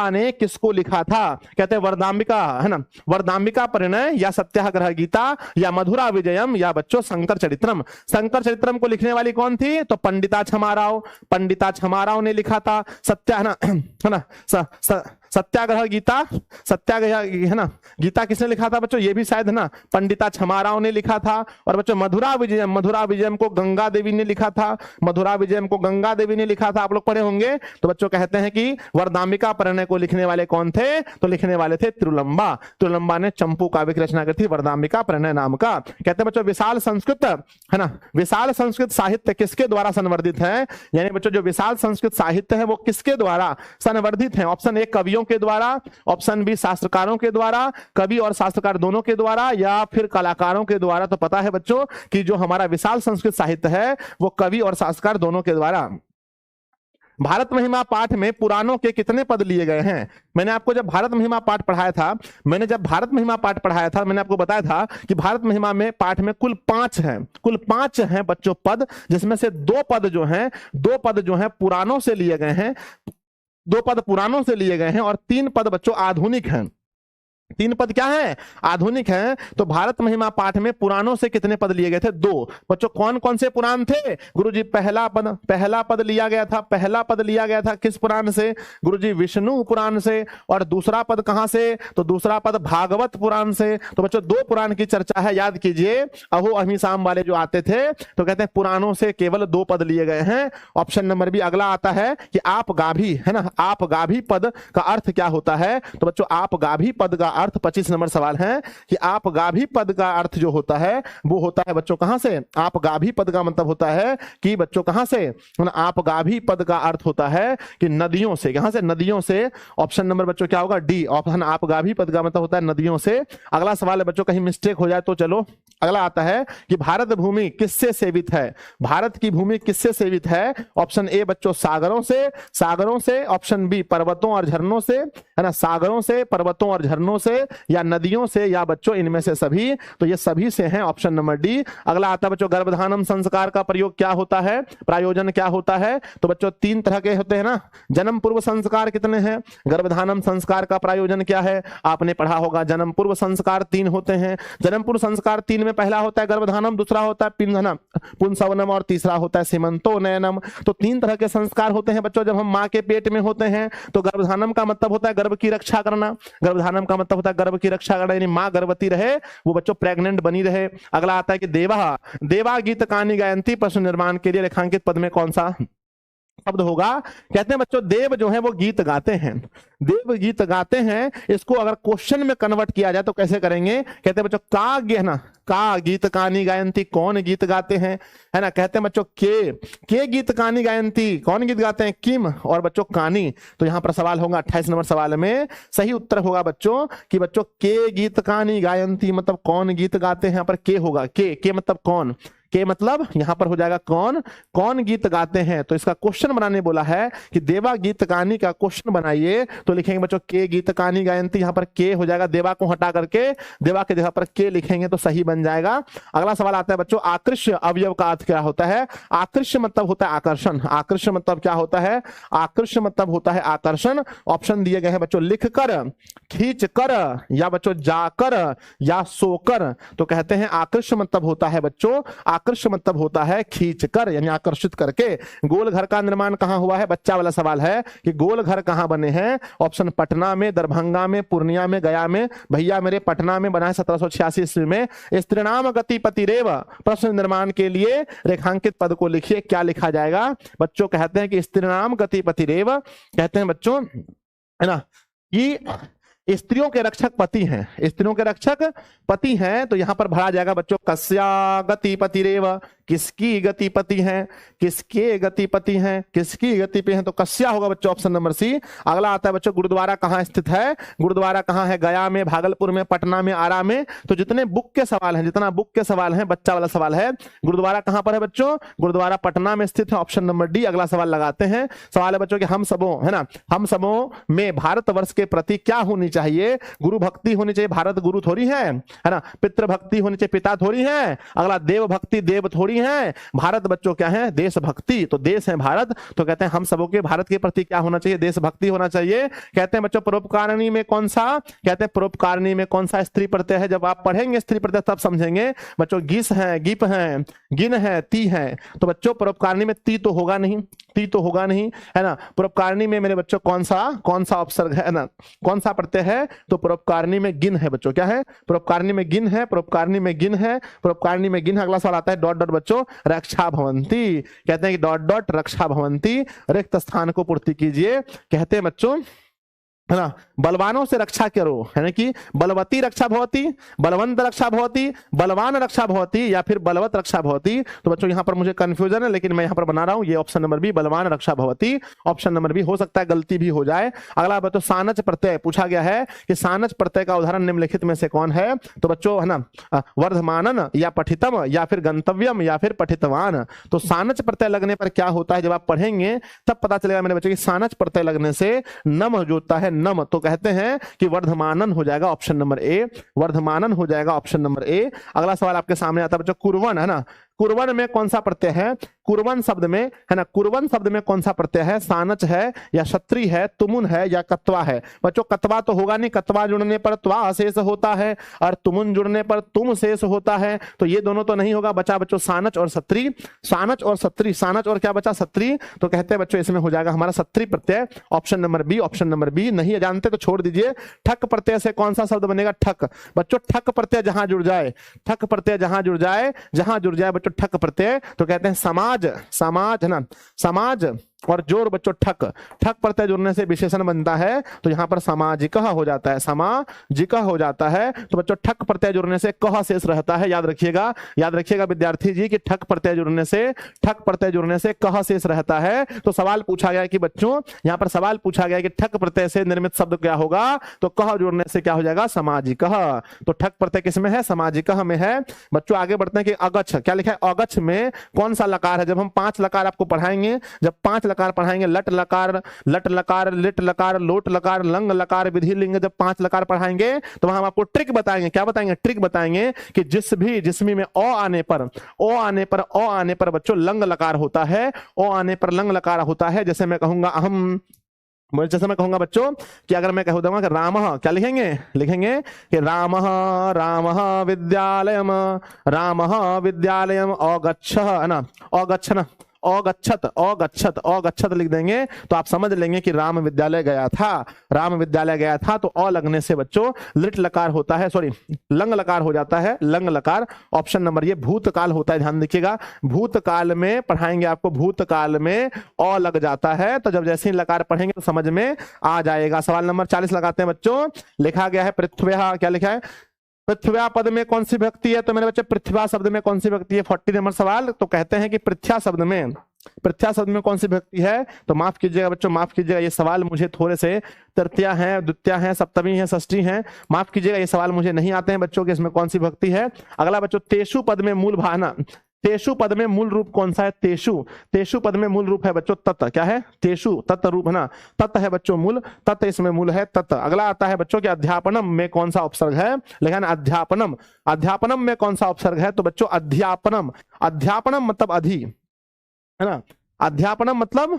ने किसको लिखा था। कहते हैं वरदाम्बिका, है ना, वरदाम्बिका परिणय, या सत्याग्रह गीता, या मधुरा विजयम, या बच्चों शंकर चरित्रम को लिखने वाली कौन थी, तो पंडिता छमाराव ने लिखा था। सत्याग्रह गीता, है ना, गीता किसने लिखा था बच्चों, ये भी शायद, है ना, पंडिता छमाराव ने लिखा था। और बच्चों मधुरा विजयम को गंगा देवी ने लिखा था, आप लोग पढ़े होंगे। तो बच्चों कहते हैं कि वरदाम्बिका परिणय को लिखने वाले कौन थे, तो लिखने वाले थे तिरुलंबा ने चंपू काव्य की रचना की थी वरदाम्बिका परिणय नाम का। कहते हैं बच्चों विशाल संस्कृत साहित्य किसके द्वारा संवर्धित है। यानी बच्चों जो विशाल संस्कृत साहित्य है वो किसके द्वारा संवर्धित है। ऑप्शन ए कवियों के द्वारा, ऑप्शन बी शास्त्रकारों के द्वारा, कवि और शास्त्रकार दोनों के द्वारा, या फिर कलाकारों के द्वारा। तो पता है बच्चों कि जो हमारा विशाल संस्कृत साहित्य है वो कवि और शास्त्रकार दोनों के द्वारा भारत महिमा पाठ में पुराणों के कितने पद लिए गए हैं? मैंने आपको जब भारत महिमा पाठ पढ़ाया था, मैंने आपको बताया था कि भारत महिमा में पाठ में कुल 5 हैं, कुल 5 हैं बच्चों पद, जिसमें से 2 पद जो हैं पुराणों से लिए गए हैं, 2 पद पुराणों से लिए गए हैं और 3 पद बच्चों आधुनिक हैं। 3 पद क्या है? आधुनिक हैं। तो भारत महिमा पाठ में पुराणों से कितने पद लिए गए थे? 2। बच्चों कौन कौन से पुराण थे? गुरुजी पहला पद लिया गया था, पहला पद लिया गया था किस पुराण से? गुरुजी विष्णु पुराण से। और दूसरा पद कहां से? तो दूसरा पद भागवत पुराण से। तो बच्चों 2 पुराण की चर्चा है, याद कीजिए। अहो अहिमी शाम वाले जो आते थे तो कहते हैं पुराणों से केवल 2 पद लिए गए हैं। ऑप्शन नंबर बी अगला आता है कि आप गाभी, है ना, आप गाभी पद का अर्थ क्या होता है? तो बच्चों आप गाभी पद का अर्थ 25 नंबर सवाल है कि आप गाभी पद का अर्थ जो होता है वो होता है बच्चों कहां से? आप गाभी पद का मतलब होता है कि बच्चों कहां से? आप गाभी पद का अर्थ होता है कि नदियों से। कहां से? नदियों से। ऑप्शन नंबर बच्चों क्या होगा? D option. आप गाभी पद का मतलब होता है नदियों से। अगला सवाल है बच्चों, कहीं मिस्टेक हो जाए तो चलो अगला आता है कि भारत भूमि किससे सेवित है? भारत की भूमि किससे सेवित है? ऑप्शन ए बच्चों सागरों से। ऑप्शन बी पर्वतों और झरनों से, है ना, सागरों से, पर्वतों और झरनों से, या नदियों से, या बच्चों इनमें से सभी। तो ये सभी से हैं, ऑप्शन नंबर डी। अगला आता है बच्चों गर्भधानम संस्कार का प्रयोग क्या होता है? प्रायोजन क्या होता है? तो बच्चों 3 तरह के होते हैं ना। जन्म पूर्व संस्कार कितने हैं? गर्भधानम संस्कार का प्रायोजन क्या है? आपने पढ़ा होगा जन्म पूर्व संस्कार 3 होते हैं। जन्म पूर्व संस्कार 3 में पहला होता है गर्भधानम, दूसरा होता है पुंसवनम और तीसरा होता है सीमंतोनयनम। तो 3 तरह के संस्कार होते हैं बच्चों जब हम मां के पेट में होते हैं। तो गर्भधानम का मतलब होता है गर्भ की रक्षा करना, गर्भधानम का मतलब होता है गर्भ की रक्षा करना, यानी मां गर्भवती रहे, वो बच्चों प्रेग्नेंट बनी रहे। अगला आता है कि देवा गीत कहानी गायंती प्रश्न निर्माण के लिए रेखांकित पद में कौन सा शब्द होगा? कहते हैं बच्चों देव जो है वो गीत गाते हैं, देव गीत गाते हैं। इसको अगर क्वेश्चन में कन्वर्ट किया जाए तो कैसे करेंगे? कहते हैं बच्चों का गीत कहानी गायंती, कौन गीत गाते हैं, है ना। कहते हैं बच्चों के गीत कहानी गायंती, कौन गीत गाते हैं? किम और बच्चों कानी। तो यहां पर सवाल होगा 28 नंबर सवाल में सही उत्तर होगा बच्चों कि बच्चों के गीत कहानी गायंती मतलब कौन गीत गाते हैं। यहाँ पर के होगा, के मतलब कौन, के मतलब यहां पर हो जाएगा कौन गीत गाते हैं। तो इसका क्वेश्चन बनाने बोला है कि देवा गीत कहानी का क्वेश्चन बनाइए। तो लिखेंगे बच्चों के गीत कहानी गायंती, यहां पर के हो जाएगा, देवा को हटा करके देवा के जगह पर के लिखेंगे तो सही बन जाएगा। अगला सवाल आता है बच्चों आकृष्य अवयव का अर्थ क्या होता है? आकृष्य मतलब होता है आकर्षण। आकृष्य मतलब क्या होता है? आकृष्य मतलब होता है आकर्षण। ऑप्शन दिए गए हैं बच्चों लिख कर, खींच कर, या बच्चों जाकर, या सोकर। तो कहते हैं आकृष्य मतलब होता है बच्चों, आकर्षण मतलब होता है खींच कर, यानी आकर्षित करके। गोल घर का निर्माण कहां हुआ है? बच्चा वाला सवाल है कि गोल घर कहां बने हैं। ऑप्शन पटना में, दरभंगा में, पूर्णिया में, गया में। भैया मेरे पटना में बना है 1786 ईस्वी में। स्त्रीणाम गतिपति रेव प्रश्न निर्माण के लिए रेखांकित पद को लिखिए, क्या लिखा जाएगा? बच्चों कहते हैं कि स्त्रीणाम गतिपति रेव, कहते हैं बच्चों, है ना, कि स्त्रियों के रक्षक पति हैं, स्त्रियों के रक्षक पति हैं। तो यहां पर भरा जाएगा बच्चों कस्या गतिपति रेव, किसकी गतिपति हैं, किसके गतिपति हैं, किसकी गति पे हैं। तो कस्या होगा बच्चों ऑप्शन नंबर सी। अगला आता है बच्चों गुरुद्वारा कहां स्थित है? गुरुद्वारा कहां है? गया में, भागलपुर में, पटना में, आरा में। तो जितने बुक के सवाल हैं, जितना बुक के सवाल हैं, बच्चा वाला सवाल है गुरुद्वारा कहां पर है बच्चों? गुरुद्वारा पटना में स्थित है, ऑप्शन नंबर डी। अगला सवाल लगाते हैं। सवाल है बच्चों कि हम सबों, है ना, हम सबों में भारतवर्ष के प्रति क्या होनी चाहिए? गुरु भक्ति होनी चाहिए, भारत गुरु थोड़ी है ना। पितृ भक्ति होनी चाहिए, पिता थोड़ी है। अगला देव भक्ति, देव थोड़ी है। भारत बच्चों क्या है? देशभक्ति, तो देश है भारत। तो कहते हैं हम सबों के भारत के प्रति क्या होना चाहिए? देशभक्ति होना चाहिए। कहते हैं बच्चों परोपकारिणी में कौन सा, कहते हैं परोपकारिणी में कौन सा स्त्री प्रत्यय है? जब आप पढ़ेंगे स्त्री प्रत्यय तब समझेंगे बच्चों। गिस है, गिप है, गिन है, ती है। तो बच्चों परोपकारिणी में ती तो होगा नहीं, ती तो होगा नहीं, है ना। परोपकारिणी में मेरे बच्चों कौन सा उपसर्ग है ना, कौन सा प्रत्यय है? तो परोपकारिणी में गिन है बच्चों। क्या है? परोपकारिणी में गिन है, परोपकारिणी में गिन है, परोपकारिणी में गिन है। अगला सवाल आता है डॉट डॉट बच्चों रक्षा भवंती, कहते हैं कि डॉट डॉट रक्षा भवंती, रिक्त स्थान को पूर्ति कीजिए। कहते हैं बच्चों है ना, बलवानों से रक्षा करो, है ना कि बलवती रक्षा भवती, बलवंत रक्षा भवती, बलवान रक्षा भवती, या फिर बलवत रक्षा भवती। तो बच्चों यहाँ पर मुझे कंफ्यूजन है, लेकिन मैं यहाँ पर बना रहा हूँ ये ऑप्शन नंबर बी, बलवान रक्षा भवती, ऑप्शन नंबर बी। हो सकता है गलती भी हो जाए। अगला बच्चों सानच प्रत्यय पूछा गया है कि सानच प्रत्यय का उदाहरण निम्नलिखित में से कौन है। तो बच्चों है ना, वर्धमानन या पठितम या फिर गंतव्यम या फिर पठितवान। तो सानच प्रत्यय लगने पर क्या होता है, जब आप पढ़ेंगे तब पता चलेगा मेरे बच्चों की सानच प्रत्यय लगने से नम जो होता है, नम, तो कहते हैं कि वर्धमानन हो जाएगा ऑप्शन नंबर ए, वर्धमानन हो जाएगा ऑप्शन नंबर ए। अगला सवाल आपके सामने आता है बच्चों, कुर्वन, है ना, कुर्वन में कौन सा प्रत्यय है, कुर्वन शब्द में, है ना, कुर्वन शब्द में कौन सा प्रत्यय है, सानच है या क्षत्रि है, तुमुन है या कत्वा है। बच्चों कत्वा तो होगा नहीं, कत्वा जुड़ने पर त्वा शेष होता है और तुमुन जुड़ने पर तुम शेष होता है, तो ये दोनों तो नहीं होगा। बचा बच्चों सानच और क्षत्रि, सानच और क्षत्रि, सानच और क्या बचा, क्षत्रि। तो कहते हैं बच्चों इसमें हो जाएगा हमारा क्षत्रि प्रत्यय, option number B, option number B. नहीं जानते तो छोड़ दीजिए। ठक प्रत्यय से कौन सा शब्द बनेगा, ठक। बच्चों ठक प्रत्यय जहां जुड़ जाए, ठक प्रत्यय जहां जुड़ जाए, जहां जुड़ जाए बच्चों ठक प्रत्यय, तो कहते हैं समाज, समाज, है ना, समाज और जोर बच्चों ठक, ठक प्रत्यय जुड़ने से विशेषण बनता है, तो यहां पर सामाजिक हो जाता है, सामाजिक हो जाता है। तो बच्चों ठक प्रत्यय जुड़ने से कह शेष रहता है, याद रखिएगा, याद रखिएगा विद्यार्थी जी कि ठक प्रत्यय जुड़ने से, ठक प्रत्यय जुड़ने से कह शेष रहता है। तो सवाल पूछा गया कि बच्चों यहां पर सवाल पूछा गया कि ठक प्रत्यय से निर्मित शब्द क्या होगा, तो कह जुड़ने से क्या हो जाएगा, सामाजिक। तो ठक प्रत्यय किसमें है, सामाजिक में है। बच्चों आगे बढ़ते हैं कि अगच्छ, क्या लिखा है, अगच्छ में कौन सा लकार है। जब हम 5 लकार आपको पढ़ाएंगे, जब 5 लकार पढ़ाएंगे, लट लकार, लिट लकार, लोट लकार, लंग लकार, विधि लिंग, जब 5 लकार पढ़ाएंगे तो वहां हम आपको ट्रिक बताएंगे। क्या बताएंगे, ट्रिक बताएंगे कि जिस भी जिस्मी में ओ आने पर, ओ आने पर, ओ आने पर बच्चों लंग लकार होता है, ओ आने पर लंग लकार होता है। जैसे मैं कहूंगा अहम, जैसे मैं कहूंगा बच्चों कि अगर मैं कह दूंगा कि राम, क्या लिखेंगे, लिखेंगे कि राम, राम विद्यालयम, राम विद्यालयम अगच्छ, है ना, अगच्छ ना, अगच्छत, अगच्छत, अगच्छत लिख देंगे तो आप समझ लेंगे कि राम विद्यालय गया था, राम विद्यालय गया था। तो अ लगने से बच्चों लिट लकार होता है, सॉरी लंग लकार हो जाता है, लंग लकार, ऑप्शन नंबर ये भूतकाल होता है। ध्यान देखिएगा, भूतकाल में पढ़ाएंगे आपको, भूतकाल में अ लग जाता है, तो जब जैसे ही लकार पढ़ेंगे तो समझ में आ जाएगा। सवाल नंबर 40 लगाते हैं बच्चों, लिखा गया है पृथ्व्या, क्या लिखा है, पृथ्व्या पद में कौन सी विभक्ति है। तो मेरे बच्चे पृथ्व्या शब्द में कौन सी विभक्ति है, 40 नंबर सवाल। तो कहते हैं कि पृथ्व्या शब्द में, पृथ्व्या शब्द में कौन सी विभक्ति है। तो माफ कीजिएगा बच्चों, माफ कीजिएगा, ये सवाल मुझे थोड़े से तृतीया है, द्वितीया है, सप्तमी है, षष्ठी है, माफ कीजिएगा ये सवाल मुझे नहीं आते हैं बच्चों के, इसमें कौन सी विभक्ति है। अगला बच्चों तेषु पद में मूल भाना, तेषु पद में मूल रूप कौन सा है, तेषु, तेषु पद में मूल रूप है बच्चों तत्, क्या है, तेषु तत् रूप, है ना, तत् है बच्चों मूल, तत् इसमें मूल है तत्। अगला आता है बच्चों कि अध्यापनम में कौन सा उपसर्ग है, लिखा है अध्यापनम, अध्यापनम में कौन सा उपसर्ग है। तो बच्चों अध्यापनम, अध्यापनम मतलब अधि, है ना, अध्यापनम मतलब,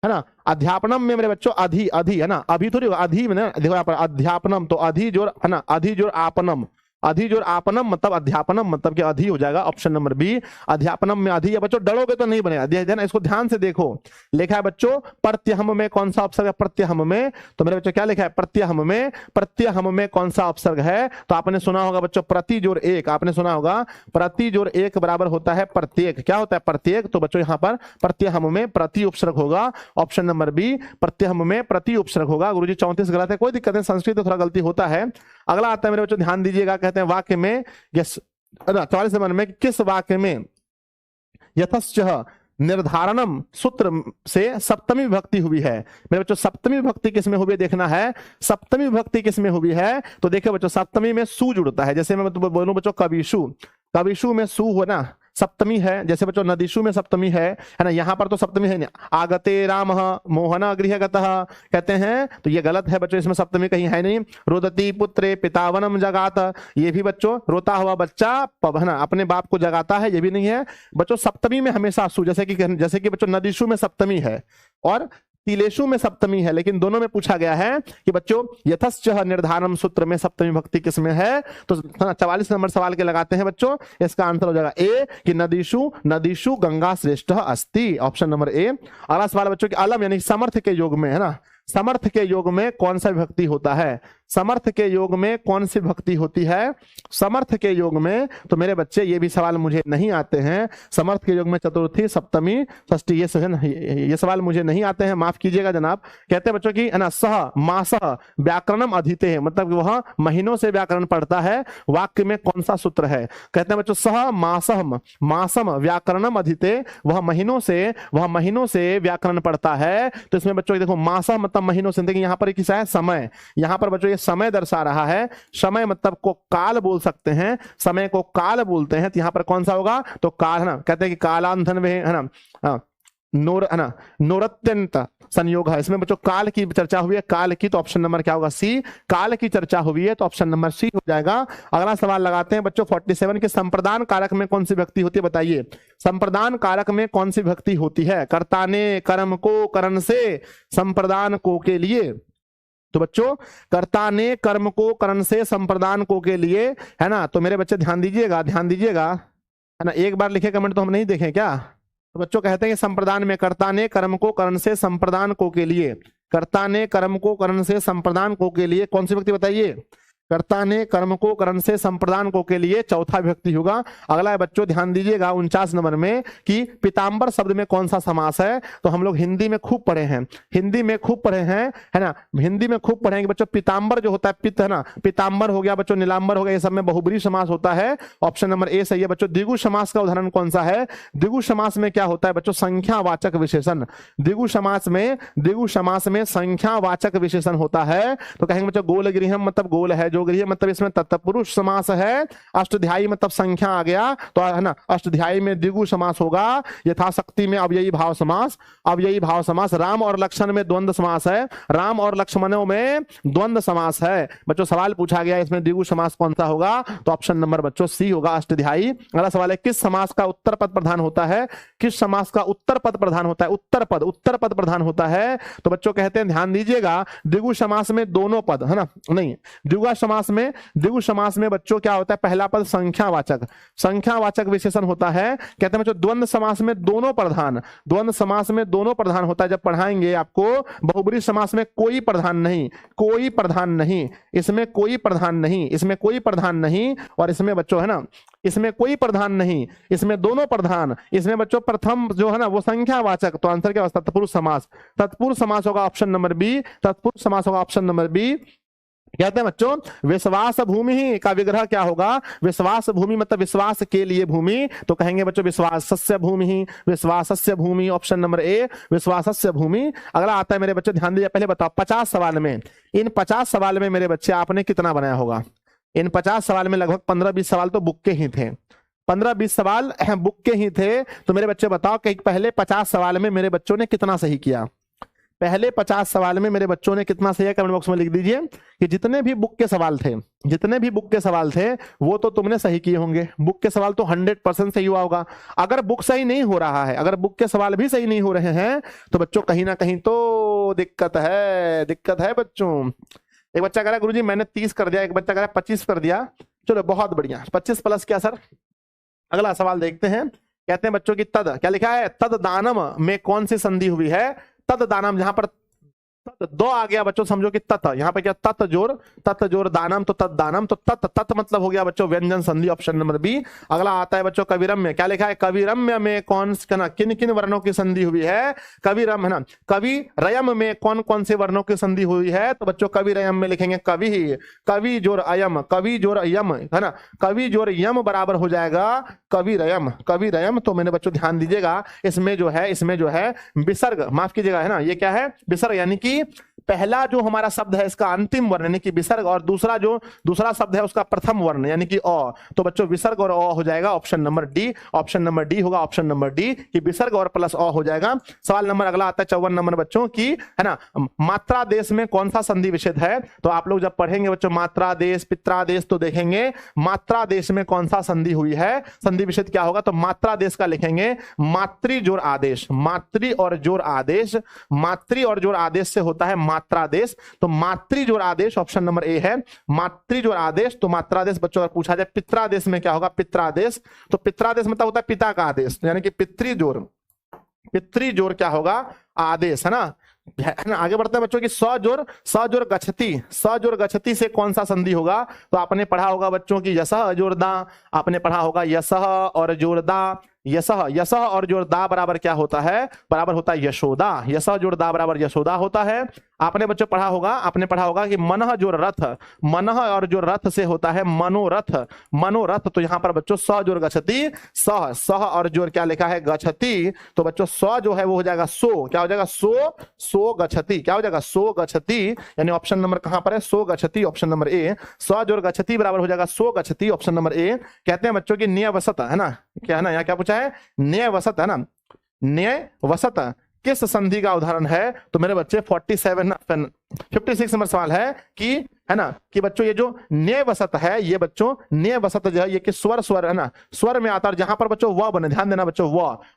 है ना, अध्यापनम में मेरे बच्चों अधि, अधि, है ना, अभी थोड़ी अधि में ना, देखो यहाँ पर अध्यापनम, तो अधि जोड़, है ना, अधि जोड़ आपनम, अधि जोड़ आपनम मतलब अध्यापनम, मतलब कि अधि हो जाएगा ऑप्शन नंबर बी, अध्यापनम में अधि है बच्चों, डरोगे तो नहीं बनेगा, इसको ध्यान से देखो। लिखा है बच्चों प्रत्यहम में कौन सा उपसर्ग है, प्रत्यहम में, तो मेरे बच्चों क्या लिखा है, प्रत्यहम में, प्रत्यहम में कौन सा उपसर्ग है। तो आपने सुना होगा बच्चों प्रति जोड़ एक, आपने सुना होगा प्रति जोड़ एक बराबर होता है प्रत्येक, क्या होता है प्रत्येक। तो बच्चों यहाँ पर प्रत्यहम में प्रति उपसर्ग होगा, ऑप्शन नंबर बी, प्रत्यहम में प्रति उपसर्ग होगा। गुरुजी 34 गलत है, कोई दिक्कत नहीं, संस्कृत तो थोड़ा गलती होता है। अगला आता है मेरे बच्चों, ध्यान दीजिएगा, कहते हैं वाक्य में, 44 नंबर में, किस वाक्य में यथश्च निर्धारणम सूत्र से सप्तमी विभक्ति हुई है। मेरे बच्चों सप्तमी विभक्ति किसमें हुई है देखना है, सप्तमी विभक्ति किसमें हुई है। तो देखिए बच्चों सप्तमी में सु जुड़ता है, जैसे मैं बोलूं बच्चों कविशु, कविशु में सु हो ना, सप्तमी है। जैसे बच्चों नदीशु में सप्तमी है ना, यहाँ पर तो सप्तमी है नहीं। आगते राम मोहना गृहगतः कहते हैं तो ये गलत है बच्चों, इसमें सप्तमी कहीं है नहीं। रोदती पुत्रे पितावनम जगात, ये भी बच्चों रोता हुआ बच्चा है ना अपने बाप को जगाता है, ये भी नहीं है बच्चों। सप्तमी में हमेशा सु, जैसे कि बच्चों नदीशु में सप्तमी है और तिलेशु में सप्तमी है, लेकिन दोनों में पूछा गया है कि बच्चों यथश्च निर्धारणम सूत्र में सप्तमी भक्ति किसमें है। तो 44 नंबर सवाल के लगाते हैं बच्चों, इसका आंसर हो जाएगा ए कि नदीशु, नदीशु गंगा श्रेष्ठ अस्ति, ऑप्शन नंबर ए। अगला सवाल बच्चों कि अलम यानी समर्थ के योग में, है ना, समर्थ के योग में कौन सा विभक्ति होता है। समर्थ के योग में कौन सी भक्ति होती है? समर्थ के योग में, तो मेरे बच्चे ये भी सवाल मुझे नहीं आते हैं। समर्थ के योग में चतुर्थी, सप्तमी, षष्ठी, ये सवाल मुझे नहीं आते हैं, माफ कीजिएगा जनाब। कहते हैं बच्चों की है ना, सह मासह व्याकरणम अधीते है, मतलब वह महीनों से व्याकरण पढ़ता है। वाक्य में कौन सा सूत्र है? कहते हैं बच्चों सह मासम मासम व्याकरणम अधीते, वह महीनों से व्याकरण पढ़ता है। तो इसमें बच्चों देखो मासह मतलब महीनों से, देखिए यहाँ पर किसा है? समय। यहाँ पर बच्चों ये समय दर्शा रहा है। समय मतलब को काल बोल सकते हैं, समय को काल बोलते हैं। तो यहाँ पर कौन सा होगा? तो काल है ना, कहते हैं कि कालांधन में है ना, नोर है ना, नोरत्यंत संयोग है। इसमें बच्चों काल की चर्चा हुई है, काल की, तो ऑप्शन नंबर क्या होगा? सी। काल की चर्चा हुई है तो ऑप्शन नंबर सी हो जाएगा। अगला सवाल लगाते हैं बच्चों 47 के संप्रदान कारक में कौन सी भक्ति होती है? बताइए, संप्रदान कारक में कौन सी भक्ति होती है? कर्ता ने कर्म को करण से संप्रदान को के लिए, तो बच्चों कर्ता ने कर्म को करण से संप्रदान को के लिए, है ना। तो मेरे बच्चे ध्यान दीजिएगा है ना, एक बार लिखे कमेंट तो हम नहीं देखें क्या? तो बच्चों कहते हैं कि संप्रदान में कर्ता ने कर्म को करण से संप्रदान को के लिए, कर्ता ने कर्म को करण से संप्रदान को के लिए कौन सी भक्ति बताइए? कर्ता ने कर्म को करण से संप्रदान को के लिए चौथा विभक्ति होगा। अगला है बच्चों ध्यान दीजिएगा 49 नंबर में कि पीताम्बर शब्द में कौन सा समास है? तो हम लोग हिंदी में खूब पढ़े हैं, है ना, हिंदी में खूब पढ़े हैं कि बच्चों पीताम्बर जो होता है, पित्त है ना, पीताम्बर हो गया बच्चों, नीलांबर हो गया, ये सब में बहुब्रीहि समास होता है। ऑप्शन नंबर ए सही है बच्चों। द्विगु समास का उदाहरण कौन सा है? द्विगु समास में क्या होता है बच्चों? संख्यावाचक विशेषण। द्विगु समास में संख्यावाचक विशेषण होता है। तो कहेंगे बच्चों गोलगृहम मतलब गोल है, जो गृह मतलब इसमें तत्पुरुष समास है। अष्टध्यायी मतलब संख्या आ गया, तो है ना अष्टध्यायी में द्विगु समास होगा। यथाशक्ति में अव्ययी भाव समास। राम और लक्ष्मण में द्वंद्व समास है, राम और लक्ष्मणों में द्वंद्व समास है। बच्चों सवाल पूछा गया इसमें द्विगु समास कौन सा होगा? तो ऑप्शन नंबर बच्चों सी होगा, अष्टध्यायी। अगला सवाल है किस समास का उत्तर पद प्रधान होता है? किस समास का उत्तर पद प्रधान होता है? उत्तर पद प्रधान होता है। तो बच्चों कहते हैं ध्यान दीजिएगा, द्विगु समास में दोनों पद, है ना, नहीं, द्विगु समास में बच्चों क्या होता है? पहला पद संख्यावाचक विशेषण होता है। कहते हैं बच्चों द्वंद्व समास में दोनों प्रधान होता है। जब पढ़ाएंगे आपको बहुब्रीहि समास में कोई प्रधान नहीं, इसमें कोई प्रधान नहीं, और इसमें बच्चों है ना, इसमें कोई प्रधान नहीं, इसमें दोनों प्रधान। इसमें बच्चों प्रथम जो है ना वो संख्यावाचक, तो आंसर क्या होता है? तत्पुरुष समास होगा, ऑप्शन नंबर बी। तत्पुरुष समास होगा, ऑप्शन नंबर बी। कहते हैं बच्चों विश्वास भूमि का विग्रह क्या होगा? विश्वास भूमि मतलब विश्वास के लिए भूमि, तो कहेंगे बच्चों विश्वासस्य भूमि, ऑप्शन नंबर ए विश्वासस्य भूमि। अगला आता है मेरे बच्चे ध्यान दीजिए, पहले बताओ 50 सवाल में, इन 50 सवाल में मेरे बच्चे आपने कितना बनाया होगा? इन 50 सवाल में लगभग 15-20 सवाल तो बुक के ही थे, 15-20 सवाल बुक के ही थे। तो मेरे बच्चे बताओ कि पहले 50 सवाल में मेरे बच्चों ने कितना सही किया? पहले 50 सवाल में मेरे बच्चों ने कितना सही है? कमेंट बॉक्स में लिख दीजिए कि जितने भी बुक के सवाल थे वो तो तुमने सही किए होंगे। बुक के सवाल तो 100% सही हुआ होगा। अगर बुक सही नहीं हो रहा है, अगर बुक के सवाल भी सही नहीं हो रहे हैं, तो बच्चों कहीं ना कहीं तो दिक्कत है बच्चों। एक बच्चा कह रहा है गुरुजी मैंने 30 कर दिया, एक बच्चा कह रहा है 25 कर दिया। चलो बहुत बढ़िया, 25 प्लस क्या सर? अगला सवाल देखते हैं। कहते हैं बच्चों की तद क्या लिखा है? तद दानम में कौन सी संधि हुई है? तद दानम, जहां पर दो आ गया बच्चों समझो कि तत्, यहाँ पे क्या तत् जोर दानम, तो तत् दानम, तो तत् मतलब हो गया बच्चों व्यंजन संधि, ऑप्शन नंबर बी। अगला आता है बच्चों कविरम्य, क्या लिखा है? कविरम्य में कौन किन किन वर्णों की संधि हुई है? कविरम है ना, कविरयम में कौन कौन से वर्णों की संधि हुई है? तो बच्चों कविरयम में लिखेंगे कवि जोर यम है ना, कवि जोर यम बराबर हो जाएगा कविरयम। तो मैंने बच्चों ध्यान दीजिएगा इसमें जो है विसर्ग, माफ कीजिएगा, है ना, ये क्या है? विसर्ग, यानी कि पहला जो हमारा शब्द है इसका अंतिम वर्ण यानी कि विसर्ग, और दूसरा शब्द है उसका प्रथम वर्ण यानी कि अ। तो बच्चों विसर्ग और अ हो जाएगा, ऑप्शन नंबर डी होगा, ऑप्शन नंबर डी कि विसर्ग और प्लस अ हो जाएगा। सवाल नंबर अगला आता है 54 नंबर बच्चों की, है ना, मात्रा देश में कौन सा संधि विच्छेद है? तो आप लोग जब पढ़ेंगे बच्चों मात्रा देश पित्रादेश, तो देखेंगे मात्रा देश में कौन सा संधि हुई है, संधि विच्छेद क्या होगा? तो मात्रा देश का लिखेंगे मातृ जोर आदेश, मातृ और जोर आदेश से होता है मात्रा देश। तो मातृ जोर आदेश ऑप्शन नंबर ए है, मातृ जोर आदेश। तो मात्रादेश बच्चों अगर पूछा जाए पित्रादेश में क्या होगा? पित्रादेश। तो पित्रादेश मतलब होता है पिता का आदेश, यानी कि पितृ जोर क्या होगा? आदेश, है ना। है ना। आगे बढ़ते हैं बच्चों की स जोर गच्छति, स जोर गच्छति से कौन सा संधि होगा? तो आपने पढ़ा होगा बच्चों की यसह जोरदा, आपने पढ़ा होगा यसह और जोरदा, यसह और जोरदा बराबर क्या होता है? बराबर होता है यशोदा, यसह जोरदा बराबर यशोदा होता है। आपने बच्चों पढ़ा होगा कि मनह जोर रथ, मनह और जो रथ से होता है मनोरथ, मनोरथ। तो यहां पर बच्चों स जोर गच्छति, सह और जोर क्या लिखा है? गच्छति। तो बच्चों स जो है वो हो जाएगा सो, क्या हो जाएगा? सो गच्छति, क्या हो जाएगा? सो गच्छति, यानी ऑप्शन नंबर कहां पर है? सो गच्छति, ऑप्शन नंबर ए। स जोर गच्छति बराबर हो जाएगा सो गच्छति, ऑप्शन नंबर ए। कहते हैं बच्चों की न्यायवसत, है ना, क्या है ना, यहाँ क्या पूछा है? न्यायवसत, है ना, न्यायवसत किस संधि का उदाहरण है? तो मेरे बच्चे 56 नंबर सवाल है कि, है ना, कि बच्चों ये जो न्यायवसत है, ये बच्चों न्यायवसत जो है ये कि स्वर है ना, स्वर में आता है। जहां पर बच्चों व बने, ध्यान देना बच्चों,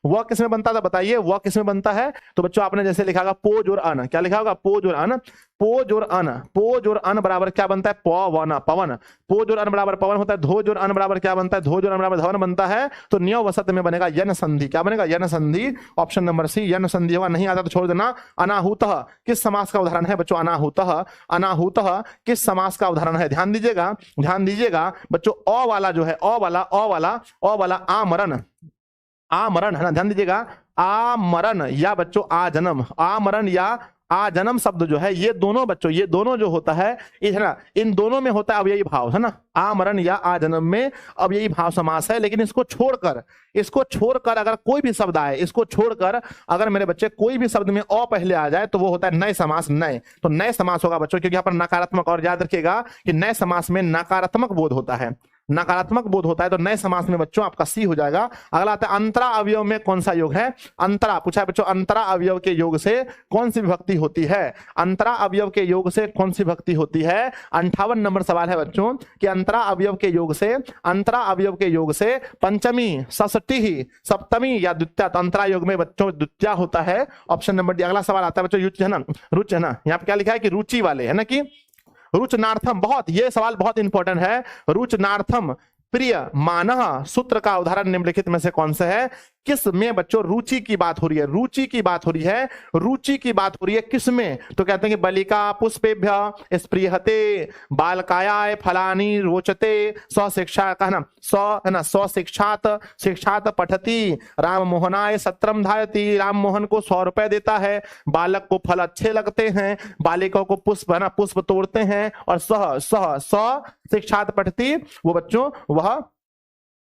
व किस में बनता था? बताइए व किस में बनता है? तो बच्चों आपने जैसे लिखा होगा पो जोर अन, क्या लिखा होगा? पो जोर अन, पो जोर अन, पो जोर अन बराबर क्या बनता है? पवन, पवन। पो जोर अन बराबर पवन होता है। धो जोर अन बराबर क्या बनता है? धो जोर अन बराबर धवन बनता है। तो न्यायवसत में बनेगा यन संधि, क्या बनेगा? यन संधि, ऑप्शन नंबर सी यन संधि होगा। नहीं आता तो छोड़ देना। अनाहुतः किस समास का उदाहरण है बच्चों? अनाहुतः, अनाहुतः किस समास का उदाहरण है? ध्यान दीजिएगा, ध्यान दीजिएगा बच्चों, अ वाला जो है, अ वाला आमरण, आमरण, है ना, ध्यान दीजिएगा, आमरण या बच्चों आजन्म, आमरण या आजन्म शब्द जो है, ये दोनों बच्चों, ये दोनों जो होता है, है ना, इन दोनों में होता है अवयवी भाव, है ना। आमरण या आजन्म में अवयवी भाव समास है। लेकिन इसको छोड़कर अगर कोई भी शब्द आए, इसको छोड़कर अगर मेरे बच्चे कोई भी शब्द में अ पहले आ जाए तो वो होता है नए समास, नए। तो नए समास होगा बच्चों, क्योंकि यहाँ पर नकारात्मक, और याद रखिएगा कि नए समास में नकारात्मक बोध होता है, नकारात्मक बोध होता है। तो नए समास में बच्चों आपका सी हो जाएगा। अगला आता है अंतरा अवयव में कौन सा योग है? अंतरा पूछा है बच्चों, अंतरा अवयव के योग से कौन सी विभक्ति होती है? अंतरा अवयव के योग से कौन सी विभक्ति होती है? 58 नंबर सवाल है बच्चों कि अंतरा अवयव के योग से, अंतरा अवयव के योग से पंचमी, षष्ठी, सप्तमी या द्वितीय। तो अंतरा योग में बच्चों द्वितीय होता है, ऑप्शन नंबर डी। अगला सवाल आता है बच्चों रुचि, है ना, रुचि, है ना, यहाँ पे क्या लिखा है कि रुचि वाले, है ना, कि रुचनार्थम, बहुत ये सवाल बहुत इंपॉर्टेंट है। रुचनार्थम प्रिय मानह सूत्र का उदाहरण निम्नलिखित में से कौन सा है? किस में बच्चों रुचि की बात हो रही है? रुचि की बात हो रही है, रुचि की बात हो रही है किस में? तो कहते हैं कि बलिका पुष्पेभ्य स्पृहते बालकायाय फलानि रोचते स्वशिक्षा, कहना स्व, है ना, स्वशिक्षात, शिक्षात पठती राम मोहनाय सत्रम धायती, राम मोहन को 100 रुपए देता है। बालक को फल अच्छे लगते हैं, बालिका को पुष्प, है ना, पुष्प तोड़ते हैं। और स्व शिक्षात पठती, वो बच्चों वह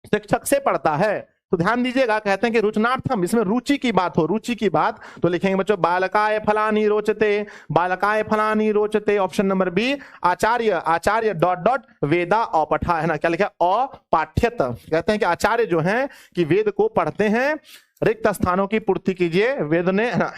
शिक्षक से पढ़ता है। तो ध्यान दीजिएगा, कहते हैं कि रुचनार्थम, इसमें रुचि की बात हो, रुचि की बात, तो लिखेंगे बच्चों बालकाय फलानि रोचते, बालकाय फलानि रोचते, ऑप्शन नंबर बी। आचार्य, आचार्य डॉट डॉट वेदा अपठा, है ना, क्या लिखा? अपाठ्यत। कहते हैं कि आचार्य जो हैं कि वेद को पढ़ते हैं, रिक्त स्थानों की पूर्ति कीजिए, वेद ने, है ना,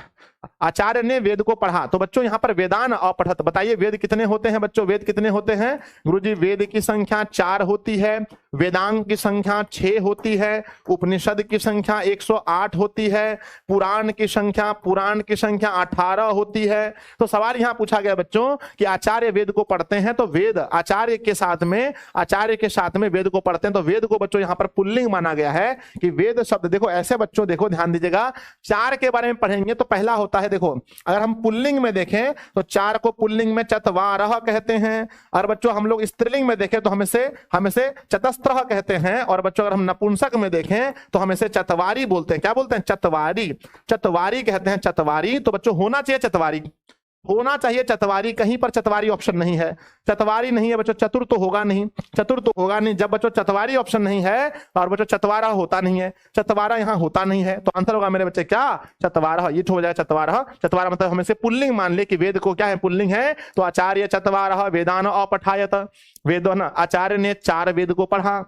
आचार्य ने वेद को पढ़ा। तो बच्चों यहाँ पर वेदान अपठत, बताइए वेद कितने होते हैं बच्चों? वेद कितने होते हैं गुरुजी? वेद की संख्या 4 होती है, वेदांग की संख्या 6 होती है, उपनिषद की संख्या 108 होती है, पुराण की संख्या 18 होती है। तो सवाल यहाँ पूछा गया बच्चों कि आचार्य वेद को पढ़ते हैं, तो वेद आचार्य के साथ में वेद को पढ़ते हैं। तो वेद को बच्चों यहाँ पर पुल्लिंग माना गया है कि वेद शब्द, देखो ऐसे बच्चों, देखो ध्यान दीजिएगा, 4 के बारे में पढ़ेंगे तो पहला होता है, देखो अगर हम पुल्लिंग में देखें तो 4 को पुल्लिंग में चत्वारः कहते हैं। और बच्चों हम लोग स्त्रीलिंग में देखें तो हमें से चतस्त्रः कहते हैं। और बच्चों अगर हम नपुंसक में देखें तो हमें से चतवारी बोलते हैं। क्या बोलते हैं? चतवारी, चतवारी कहते हैं, चतवारी। तो बच्चों होना चाहिए चतवारी, होना चाहिए चतवारी, कहीं पर चतवारी ऑप्शन नहीं है, चतवारी नहीं है बच्चों, चतुर तो होगा नहीं, चतुर तो होगा नहीं। जब बच्चों चतवारी ऑप्शन नहीं है और बच्चों चतवारा होता नहीं है, चतवारा यहाँ होता नहीं है, तो आंसर होगा मेरे बच्चे क्या? चतवारा। ये हो जाए चतवारा, चतवारा मतलब हमें से पुल्लिंग मान ले कि वेद को क्या है? पुल्लिंग है। तो आचार्य चतवारः वेदान अपठायत, वेदो ना, आचार्य ने 4 वेद को पढ़ा,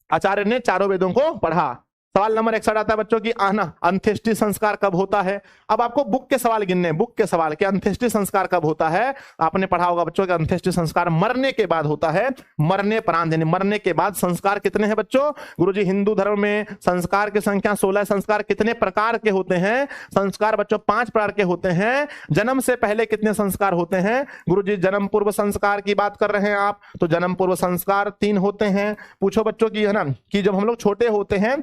आचार्य ने 4 वेदों को पढ़ा। सवाल नंबर 61 आता है बच्चों की आना अंत्येष्टि संस्कार कब होता है? अब आपको बुक के सवाल गिनने, बुक के सवाल कि अंत्येष्टि संस्कार कब होता है। आपने पढ़ा होगा बच्चों कि अंत्येष्टि संस्कार मरने के बाद होता है, मरने परांत, यानी मरने के बाद। संस्कार कितने हैं बच्चों? गुरुजी हिंदू धर्म में संस्कार की संख्या 16। संस्कार कितने प्रकार के होते हैं? संस्कार बच्चों 5 प्रकार के होते हैं। जन्म से पहले कितने संस्कार होते हैं? गुरुजी जन्म पूर्व संस्कार की बात कर रहे हैं आप, तो जन्म पूर्व संस्कार 3 होते हैं। पूछो बच्चों की, है ना, कि जब हम लोग छोटे होते हैं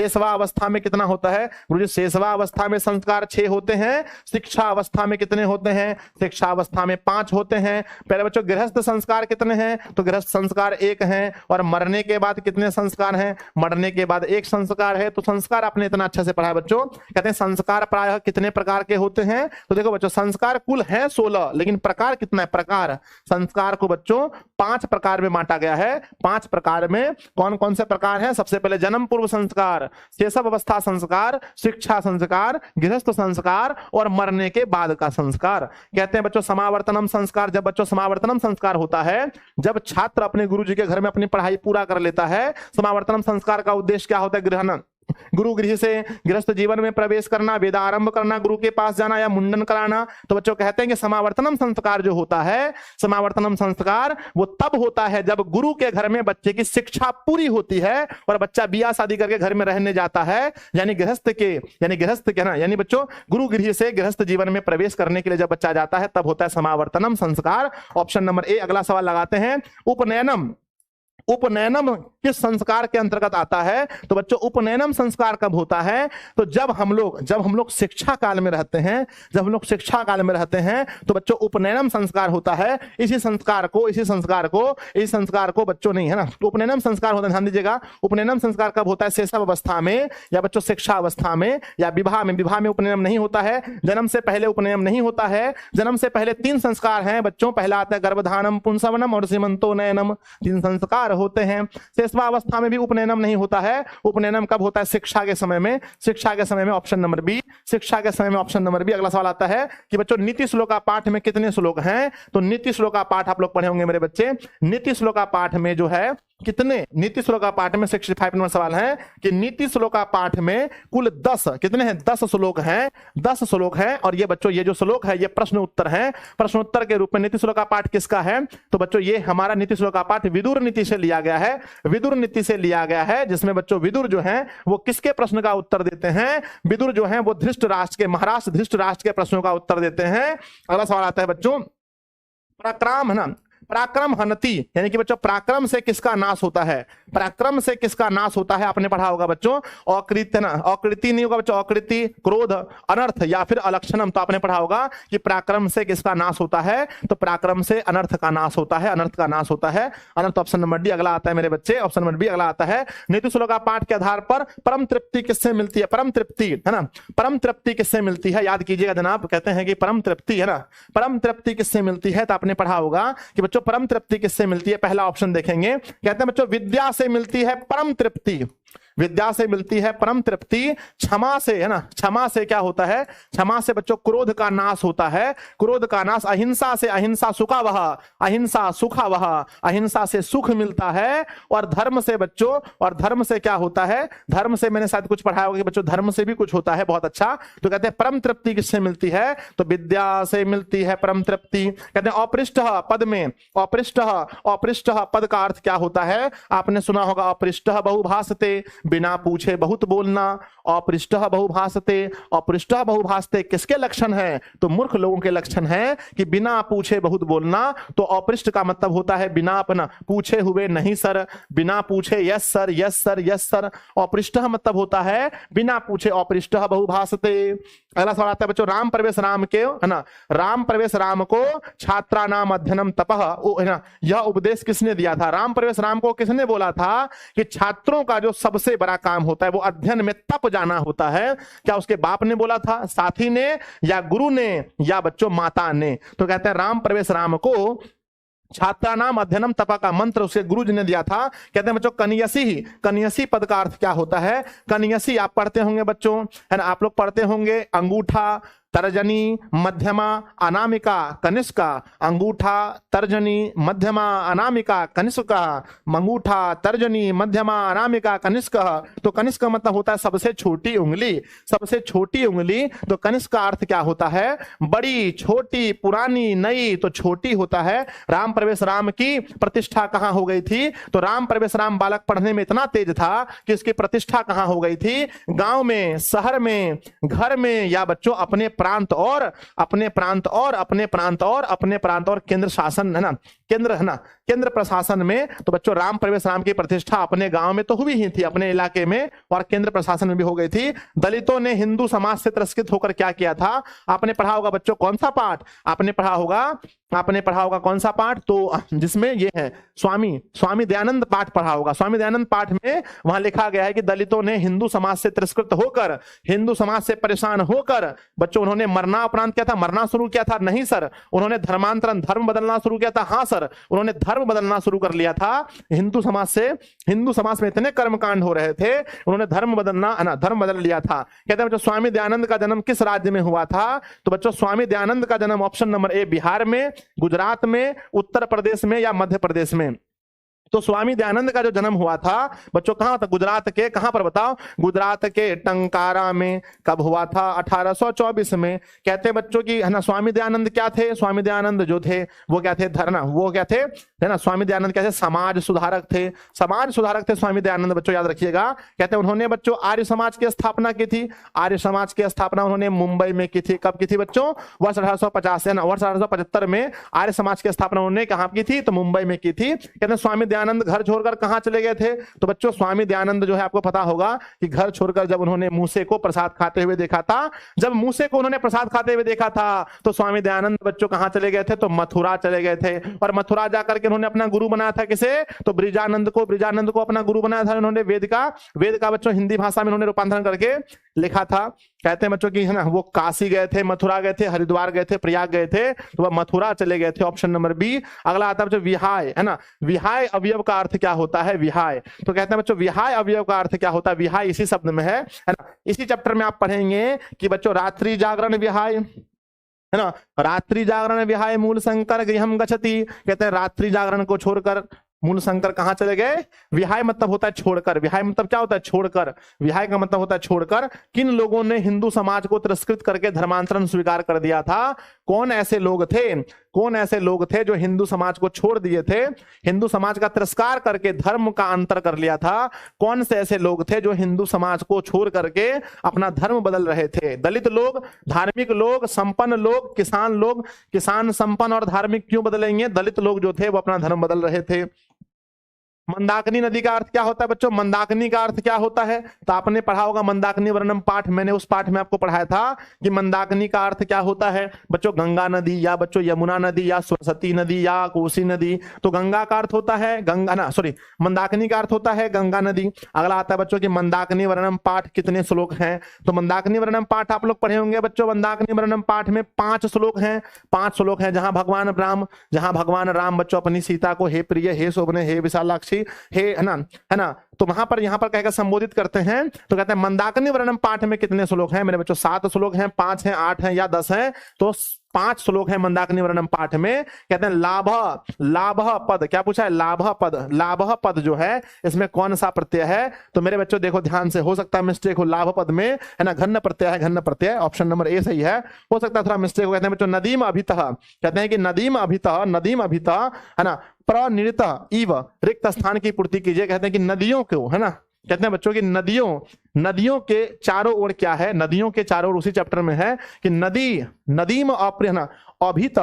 शेषवा अवस्था में कितना होता है गुरुजी? शेषवा अवस्था में संस्कार 6 होते हैं। शिक्षा अवस्था में कितने होते हैं? शिक्षा अवस्था में 5 होते हैं। पहले बच्चों गृहस्थ संस्कार कितने हैं? तो गृहस्थ संस्कार 1 है। और मरने के बाद कितने संस्कार हैं? मरने के बाद 1 संस्कार है। तो संस्कार आपने इतना अच्छे से पढ़ा है बच्चों। कहते हैं संस्कार प्रायः कितने प्रकार के होते हैं? तो देखो बच्चों संस्कार कुल है 16, लेकिन प्रकार कितना है? प्रकार संस्कार को बच्चों 5 प्रकार में बांटा गया है। 5 प्रकार में कौन कौन से प्रकार हैं? सबसे पहले जन्म पूर्व संस्कार, शैशव अवस्था संस्कार, शिक्षा संस्कार, गृहस्थ संस्कार और मरने के बाद का संस्कार। कहते हैं बच्चों समावर्तनम संस्कार। जब बच्चों समावर्तनम संस्कार होता है, जब छात्र अपने गुरु जी के घर में अपनी पढ़ाई पूरा कर लेता है, समावर्तनम संस्कार का उद्देश्य क्या होता है? ग्रहण, गुरु गृह से गृहस्थ जीवन में प्रवेश करना, वेद आरंभ करना, गुरु के पास जाना या मुंडन कराना। तो बच्चों कहते हैं कि समावर्तनम संस्कार जो होता है, समावर्तनम संस्कार वो तब होता है जब गुरु के घर में बच्चे की शिक्षा पूरी होती है और बच्चा बियाह शादी करके घर में रहने जाता है, यानी गृहस्थ के ना, यानी बच्चों गुरु गृह से गृहस्थ जीवन में प्रवेश करने के लिए जब बच्चा जाता है तब होता है समावर्तनम संस्कार। ऑप्शन नंबर ए। अगला सवाल लगाते हैं, उपनयनम। उपनयनम किस संस्कार के अंतर्गत आता है? तो बच्चों उपनयनम संस्कार कब होता है? तो जब हम लोग शिक्षा काल में रहते हैं, जब हम लोग शिक्षा काल में रहते हैं तो बच्चों उपनयनम संस्कार होता है। इसी संस्कार को बच्चों नहीं है ना, तो उपनयनम संस्कार होता है। ध्यान दीजिएगा, उपनयनम संस्कार कब होता है? शैशव अवस्था में या बच्चों शिक्षा अवस्था में या विवाह में। विवाह में उपनयन नहीं होता है, जन्म से पहले उपनयन नहीं होता है। जन्म से पहले 3 संस्कार हैं बच्चों। पहला आता है गर्भधानम, पुंसवनम और सीमंतोनयनम। 3 संस्कार होते हैं। शेषवा अवस्था में भी उपनयनम नहीं होता है। उपनयनम कब होता है? शिक्षा के समय में। शिक्षा के समय में ऑप्शन नंबर बी। शिक्षा के समय में ऑप्शन नंबर बी। अगला सवाल आता है कि बच्चों नीति श्लोका पाठ में कितने श्लोक हैं? तो नीति श्लोका पाठ आप लोग पढ़े होंगे मेरे बच्चे। नीति श्लोका पाठ में जो है कितने? नीति श्लोका पाठ में 65 नंबर सवाल है कि नीति श्लोका पाठ में कुल 10 कितने हैं? 10 श्लोक हैं। 10 श्लोक हैं। और ये बच्चों ये जो श्लोक है ये प्रश्न उत्तर है। प्रश्न उत्तर के रूप में नीति श्लोका पाठ किसका है? तो बच्चों ये हमारा नीति श्लोका पाठ विदुर नीति से लिया गया है। विदुर नीति से लिया गया है, जिसमें बच्चों विदुर जो है वो किसके प्रश्न का उत्तर देते हैं? विदुर जो है वो धृष्टराष्ट्र के, महाराष्ट्र धृष्टराष्ट्र के प्रश्नों का उत्तर देते हैं। अगला सवाल आता है बच्चों, पराक्रम है ना, पराक्रम हनति, यानी कि बच्चों पराक्रम से किसका नाश होता है? पराक्रम से किसका नाश होता है? आपने पढ़ा होगा बच्चों अकृत्य ना, अकृति नहीं होगा बच्चों, अकृति, क्रोध, अनर्थ या फिर अलक्षणम। तो आपने पढ़ा होगा कि पराक्रम से किसका नाश होता है? तो पराक्रम से अनर्थ का नाश होता है, अनर्थ का नाश होता है। अनर्थ ऑप्शन नंबर डी। अगला आता है मेरे बच्चे, ऑप्शन नंबर बी अगला आता है, नीति श्लोका पाठ के आधार पर परम तृप्ति किससे मिलती है? परम तृप्ति है ना, परम तृप्ति किससे मिलती है? याद कीजिएगा जनाब, कहते हैं कि परम तृप्ति है ना, परम तृप्ति किससे मिलती है? तो आपने पढ़ा होगा कि बच्चों परम तृप्ति किससे मिलती है? पहला ऑप्शन देखेंगे, कहते हैं बच्चों विद्या से मिलती है परम तृप्ति। विद्या से मिलती है परम तृप्ति। क्षमा से है ना, क्षमा से क्या होता है? क्षमा से बच्चों क्रोध का नाश होता है, क्रोध का नाश। अहिंसा से अहिंसा सुखावह, अहिंसा सुखावह, अहिंसा से सुख मिलता है। और धर्म से बच्चों, और धर्म से क्या होता है? धर्म से मैंने शायद कुछ पढ़ाया होगा कि बच्चों धर्म से भी कुछ होता है, बहुत अच्छा। तो कहते हैं परम तृप्ति किससे मिलती है? तो विद्या से मिलती है परम तृप्ति। कहते हैं अपृष्ट पद में, अपृष्ट पद का अर्थ क्या होता है? आपने सुना होगा अपृष्ट बहुभाषते, बिना पूछे बहुत बोलना। अपृष्ट बहुभाषते, अपृष्ट बहुभाषते किसके लक्षण है? तो मूर्ख लोगों के लक्षण है कि बिना पूछे बहुत बोलना। तो अपृष्ट का मतलब होता है बिना अपना पूछे हुए नहीं सर, बिना पूछे yes sir, yes sir, yes sir. अपृष्ट मतलब होता है बिना पूछे, अपृष्ट बहुभाषते। अगला सवाल आता है बच्चों, राम प्रवेश राम के है ना, राम प्रवेश राम को छात्रा नाम अध्ययनम तपः है ना, यह उपदेश किसने दिया था? राम प्रवेश राम को किसने बोला था कि छात्रों का जो सबसे बड़ा काम होता है वो अध्ययन में तप जाना होता है? क्या उसके बाप ने बोला था, साथी ने, या गुरु ने, या बच्चों माता ने? तो कहते हैं राम प्रवेश राम को छात्रा नाम अध्ययनम तपा का मंत्र उसके गुरु जी ने दिया था। कहते हैं बच्चों कनियसी, कनियसी पद का अर्थ क्या होता है? कनियसी आप पढ़ते होंगे बच्चों, है ना, आप लोग पढ़ते होंगे अंगूठा, तर्जनी, मध्यमा, अनामिका, कनिष्का। अंगूठा, तर्जनी, मध्यमा, अनामिका, कनिष्का। अंगूठा, तर्जनी, मध्यमा, अनामिका, कनिष्क। तो कनिष्क मतलब होता है सबसे छोटी उंगली, सबसे छोटी उंगली। तो कनिष्क का अर्थ क्या होता है? बड़ी, छोटी, पुरानी, नई। तो छोटी होता है। राम प्रवेश राम की प्रतिष्ठा कहां हो गई थी? तो राम प्रवेश राम बालक पढ़ने में इतना तेज था कि इसकी प्रतिष्ठा कहां हो गई थी? गांव में, शहर में, घर में, या बच्चों अपने प्रांत और अपने प्रांत और अपने प्रांत और अपने प्रांत और केंद्र शासन है ना, केंद्र है ना, केंद्र प्रशासन में। तो बच्चों राम प्रवेश राम की प्रतिष्ठा अपने गांव में तो हुई ही थी, अपने इलाके में, और केंद्र प्रशासन में भी हो गई थी। दलितों ने हिंदू समाज से तिरस्कृत होकर क्या किया था? आपने पढ़ा होगा बच्चों कौन सा पाठ? आपने पढ़ा होगा कौन सा पाठ? तो जिसमें ये है स्वामी दयानंद पाठ पढ़ा होगा। स्वामी दयानंद पाठ में वहां लिखा गया है कि दलितों ने हिंदू समाज से तिरस्कृत होकर, हिंदू समाज से परेशान होकर बच्चों उन्होंने मरना उपरांत किया था। मरना शुरू किया था? नहीं सर, उन्होंने धर्मांतरण, धर्म बदलना शुरू किया था। हाँ सर, उन्होंने धर्म बदलना शुरू कर लिया था। हिंदू समाज से, हिंदू समाज में इतने कर्मकांड हो रहे थे, उन्होंने धर्म बदल लिया था। कहते हैं बच्चों स्वामी दयानंद का जन्म किस राज्य में हुआ था? तो बच्चों स्वामी दयानंद का जन्म ऑप्शन नंबर ए बिहार में, गुजरात में, उत्तर प्रदेश में या मध्य प्रदेश में। तो स्वामी दयानंद का जो जन्म हुआ था बच्चों कहां था? गुजरात के, कहां पर बताओ? गुजरात के टंकारा में। कब हुआ था? 1824 में। कहते हैं बच्चों की है ना, स्वामी दयानंद क्या थे? स्वामी दयानंद जो थे वो क्या थे? धरना, वो क्या थे है ना, स्वामी दयानंद कैसे? समाज सुधारक थे, समाज सुधारक थे स्वामी दयानंद बच्चों, याद रखिएगा। कहते हैं उन्होंने बच्चों आर्य समाज की स्थापना की थी। आर्य समाज की स्थापना उन्होंने मुंबई में की थी। कब की थी बच्चों? वर्ष 1850 है ना, वर्ष 1875 में आर्य समाज की स्थापना उन्होंने कहां की थी? तो मुंबई में की थी। कहते हैं स्वामी दयानंद घर छोड़कर कहां चले गए थे? तो बच्चों स्वामी दयानंद जो है आपको पता होगा कि घर छोड़कर जब उन्होंने मूसे को प्रसाद खाते हुए देखा था, जब मूसे को उन्होंने प्रसाद खाते हुए देखा था तो स्वामी दयानंद बच्चों कहां चले गए थे? तो मथुरा चले गए थे। और मथुरा जाकर के उन्होंने अपना गुरु बनाया था। किसे? तो ब्रिजानंद को अपना गुरु बनाया था उन्होंने। वेद का बच्चों हिंदी भाषा में उन्होंने रूपांतरण करके लिखा था। कहते हैं बच्चों की है ना, वो काशी गए थे, मथुरा गए थे, हरिद्वार गए थे, प्रयाग गए थे, तो वह मथुरा चले गए थे। Option number B. अगला आता है बच्चों विहाय है ना, विहाय अवयव का अर्थ क्या होता है? विहाय, तो कहते हैं बच्चों विहाय अवयव का अर्थ क्या होता है? विहाय इसी शब्द में है ना। इसी चैप्टर में आप पढ़ेंगे कि बच्चों रात्रि जागरण विहाय है ना, रात्रि जागरण विहाय मूल शंकर गृहम गच्छति। कहते हैं रात्रि जागरण को छोड़कर मूल शंकर कहां चले गए? विहाय मतलब होता है छोड़कर। विहाय मतलब क्या होता है? छोड़कर। विहाय का मतलब होता है छोड़कर। किन लोगों ने हिंदू समाज को तिरस्कृत करके धर्मांतरण स्वीकार कर दिया था? कौन ऐसे लोग थे? कौन ऐसे लोग थे जो हिंदू समाज को छोड़ दिए थे, हिंदू समाज का तिरस्कार करके धर्म का अंतर कर लिया था? कौन से ऐसे लोग थे जो हिंदू समाज को छोड़ करके अपना धर्म बदल रहे थे? दलित लोग, धार्मिक लोग, संपन्न लोग, किसान लोग। किसान संपन्न और धार्मिक क्यों बदलेंगे? दलित लोग जो थे वो अपना धर्म बदल रहे थे। मंदाकिनी नदी का अर्थ क्या होता है बच्चों? मंदाकिनी का अर्थ क्या होता है? तो आपने पढ़ा होगा मंदाकिनी वर्णम पाठ, मैंने उस पाठ में आपको पढ़ाया था कि मंदाकिनी का अर्थ क्या होता है बच्चों? गंगा नदी या बच्चों यमुना नदी या सरस्वती नदी या कोसी नदी। तो गंगा का अर्थ होता है गंगा ना, सॉरी, मंदाकिनी का अर्थ होता है गंगा नदी। अगला आता है बच्चों की मंदाकिनी वर्णम पाठ कितने श्लोक हैं? तो मंदाकिनी वर्णम पाठ आप लोग पढ़े होंगे बच्चों। मंदाकिनी वर्णम पाठ में 5 श्लोक हैं, 5 श्लोक हैं, जहां भगवान राम बच्चों अपनी सीता को हे प्रिय, हे शोभने, हे विशालाक्षी, हे है ना, तो वहां पर यहां पर कहकर संबोधित करते हैं। तो कहते हैं मंदाकिनी वर्णम पाठ में कितने श्लोक हैं मेरे बच्चों? 7 श्लोक हैं, 5 हैं, 8 हैं या 10 हैं? तो 5 श्लोक है मंदाकिनी वर्णम पाठ में। कहते हैं लाभ पद, क्या पूछा है? लाभ पद जो है इसमें कौन सा प्रत्यय है? तो मेरे बच्चों देखो ध्यान से, हो सकता है मिस्टेक हो, लाभ पद में है ना घन्न प्रत्यय है, घन्न प्रत्यय। ऑप्शन नंबर ए सही है, हो सकता है थोड़ा मिस्टेक हो। कहते हैं बच्चों नदीम अभितः, कहते हैं कि नदीम अभितः है ना, प्रनिर्त इव रिक्त स्थान की पूर्ति कीजिए। कहते हैं कि नदियों को है ना, कहते हैं बच्चों की नदियों के चारों ओर क्या है? नदियों के चारों ओर उसी चैप्टर में है कि नदीम अभित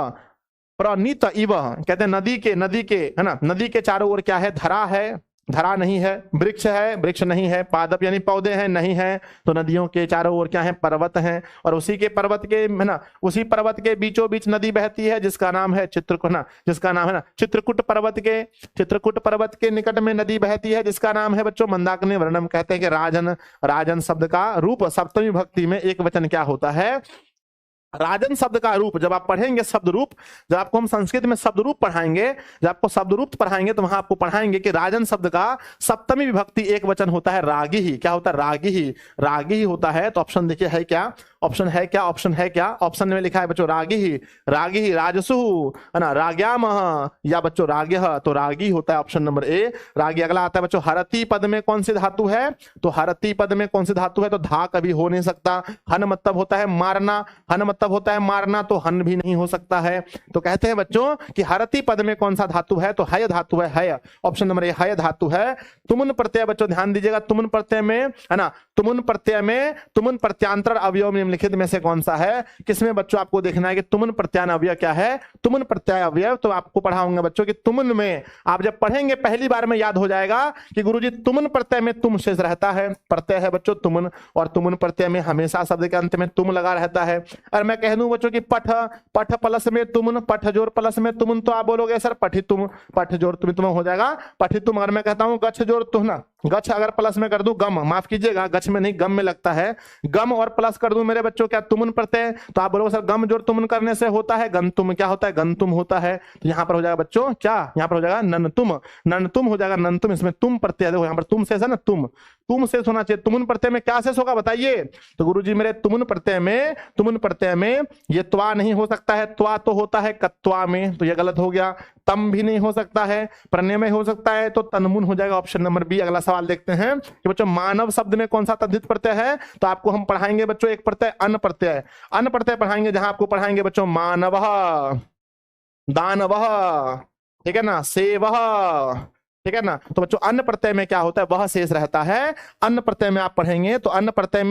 प्रनीत इव। कहते हैं नदी के है ना, नदी के चारों ओर क्या है? धरा है, धरा नहीं है, वृक्ष है, वृक्ष नहीं है, पादप यानी पौधे हैं, नहीं है। तो नदियों के चारों ओर क्या है? पर्वत हैं। और उसी के पर्वत के है ना, उसी पर्वत के बीचों बीच नदी बहती है जिसका नाम है चित्रकूट पर्वत के निकट में नदी बहती है जिसका नाम है बच्चों मंदाकिनी वर्णम। कहते हैं कि राजन शब्द का रूप सप्तमी भक्ति में एक वचन क्या होता है? राजन शब्द का रूप। जब आप पढ़ेंगे शब्द रूप, जब आपको हम संस्कृत में शब्द रूप पढ़ाएंगे, जब आपको शब्द रूप पढ़ाएंगे तो वहां आपको पढ़ाएंगे कि राजन शब्द का सप्तमी विभक्ति एक वचन होता है रागी ही। क्या होता है? रागी ही होता है। तो ऑप्शन देखिए है क्या? ऑप्शन है क्या? ऑप्शन में लिखा है बच्चों रागी ही राजसु है ना, राग्याम या बच्चों राग्य, तो रागी होता है ऑप्शन नंबर ए, रागी। अगला आता है बच्चों हरति पद में कौन सी धातु है? तो हरति पद में कौन सी धातु है? तो धा कभी हो नहीं सकता। हन मतलब होता है मारना, तो हन भी नहीं हो सकता है। तो कहते हैं बच्चों कि हरति पद में कौन सा धातु है? तो हय धातु है, हय। ऑप्शन नंबर ए हय धातु है। तुमुन प्रत्यय बच्चों ध्यान दीजिएगा, तुमुन प्रत्यय में है ना, तुमुन प्रत्ययांतर अवयव निम्नलिखित में से कौन सा है? किसमें बच्चों आपको देखना है कि तुमन प्रत्यानव्य क्या है? तुमन प्रत्यानव्य तो आपको पढ़ाऊंगा बच्चों कि तुमन में आप जब पढ़ेंगे पहली बार में याद हो जाएगा कि गुरुजी तुमन प्रत्यय में तुम शेष रहता है। प्रत्यय है बच्चों तुमन, और तुमन प्रत्यय में हमेशा शब्द के अंत में तुम लगा रहता है। और मैं कह दूं बच्चों की पठ, पठ प्लस में तुमन, पठ जोर प्लस में तुमन, तो आप बोलोगे सर पठितुम, पठ जोर तुम हो जाएगा पठितुम। अगर मैं कहता हूं गच्छ जोर तुहना, गच्छ अगर प्लस में कर दूं गम, माफ कीजिएगा गच्छ में नहीं गम में लगता है, गम और प्लस कर दूं मेरे बच्चों क्या तुमन प्रत्यय, तो आप बोलोगे सर गम जोर तुमन करने से होता है गंतुम, क्या होता है गंतुम होता है। तो यहां पर हो जाएगा बच्चों क्या, यहां पर हो जाएगा ननतुम, ननतुम हो जाएगा ननतुम, इसमें तुम प्रत्यय देखो यहां पर तुम शेष है ना, तुम शेष होना चाहिए। तुमन प्रत्यय में क्या शेष होगा बताइए? तो गुरुजी मेरे तुमन प्रत्यय में ये त्वा नहीं हो सकता है, त्वा तो होता है कत्वा में, तो ये गलत हो गया। तम भी नहीं हो सकता है, प्रण्य में हो सकता है, तो तन्मुन हो जाएगा ऑप्शन नंबर बी। अगला सवाल देखते हैं कि बच्चों मानव शब्द में कौन सा तद्धित प्रत्यय है? तो आपको हम पढ़ाएंगे बच्चों एक प्रत्यय अन प्रत्यय, अन प्रत्यय पढ़ाएंगे, जहां आपको पढ़ाएंगे बच्चों मानवः, दानवः, ठीक है ना, सेवः, ठीक है ना। तो बच्चों अन्न प्रत्यय में क्या होता है? वह शेष रहता है। अन्न प्रत्यय में आप पढ़ेंगे तो अन्न प्रत्यय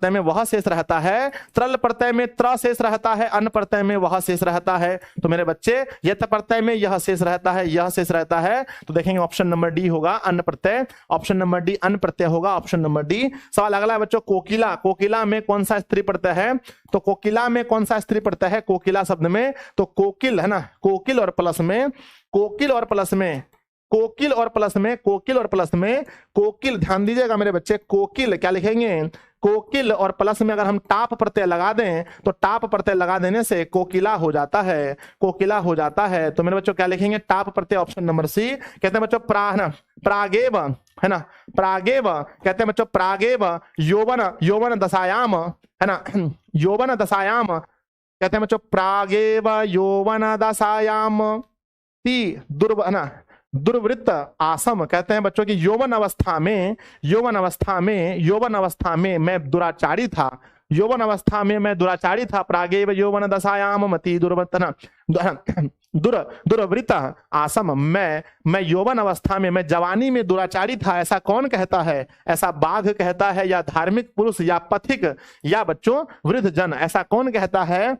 में वह शेष रहता है। त्रल प्रत्यय में त्र शेष रहता है, अन्न प्रत्यय में वह शेष रहता है। तो मेरे बच्चे यत प्रत्यय में यह शेष रहता है, यह शेष रहता है। तो देखेंगे ऑप्शन नंबर डी होगा अन्न प्रत्यय, ऑप्शन नंबर डी अन्न प्रत्यय होगा, ऑप्शन नंबर डी। सवाल अगला है बच्चों कोकिला, कोकिला में कौन सा स्त्री प्रत्यय है? तो कोकिला में कौन सा स्त्री प्रत्यय है? कोकिला शब्द में तो कोकिल है ना, कोकिल और प्लस में, कोकिल और प्लस में, कोकिल और प्लस में, कोकिल और प्लस में, कोकिल, ध्यान दीजिएगा मेरे बच्चे, कोकिल क्या लिखेंगे? कोकिल और प्लस में अगर हम टाप प्रत्यय लगा दें तो टाप प्रत्यय लगा देने से कोकिला हो जाता है, कोकिला हो जाता है। तो मेरे बच्चों क्या लिखेंगे? टाप प्रत्यय, ऑप्शन नंबर सी। कहते हैं बच्चों प्रागेव है ना, प्रागेव कहते हैं बच्चों, प्रागेव यौवन, यौवन दशायाम है ना, यौवन दशायाम कहते हैं बच्चों, प्रागेव यौवन दशायाम दुर्व है ना, दुर्वृत्त आसम कहते हैं बच्चों की यौवन अवस्था में, यौवन अवस्था में, यौवन अवस्था में मैं दुराचारी था, यौवन अवस्था में मैं दुराचारी था। प्रागेव यौवन दशायाम मति दुर्वृत्त दुर्वृत्त आसम, मैं यौवन अवस्था में, मैं जवानी में दुराचारी था। ऐसा कौन कहता है? ऐसा बाघ कहता है, या धार्मिक पुरुष, या पथिक, या बच्चों वृद्ध जन, ऐसा कौन कहता है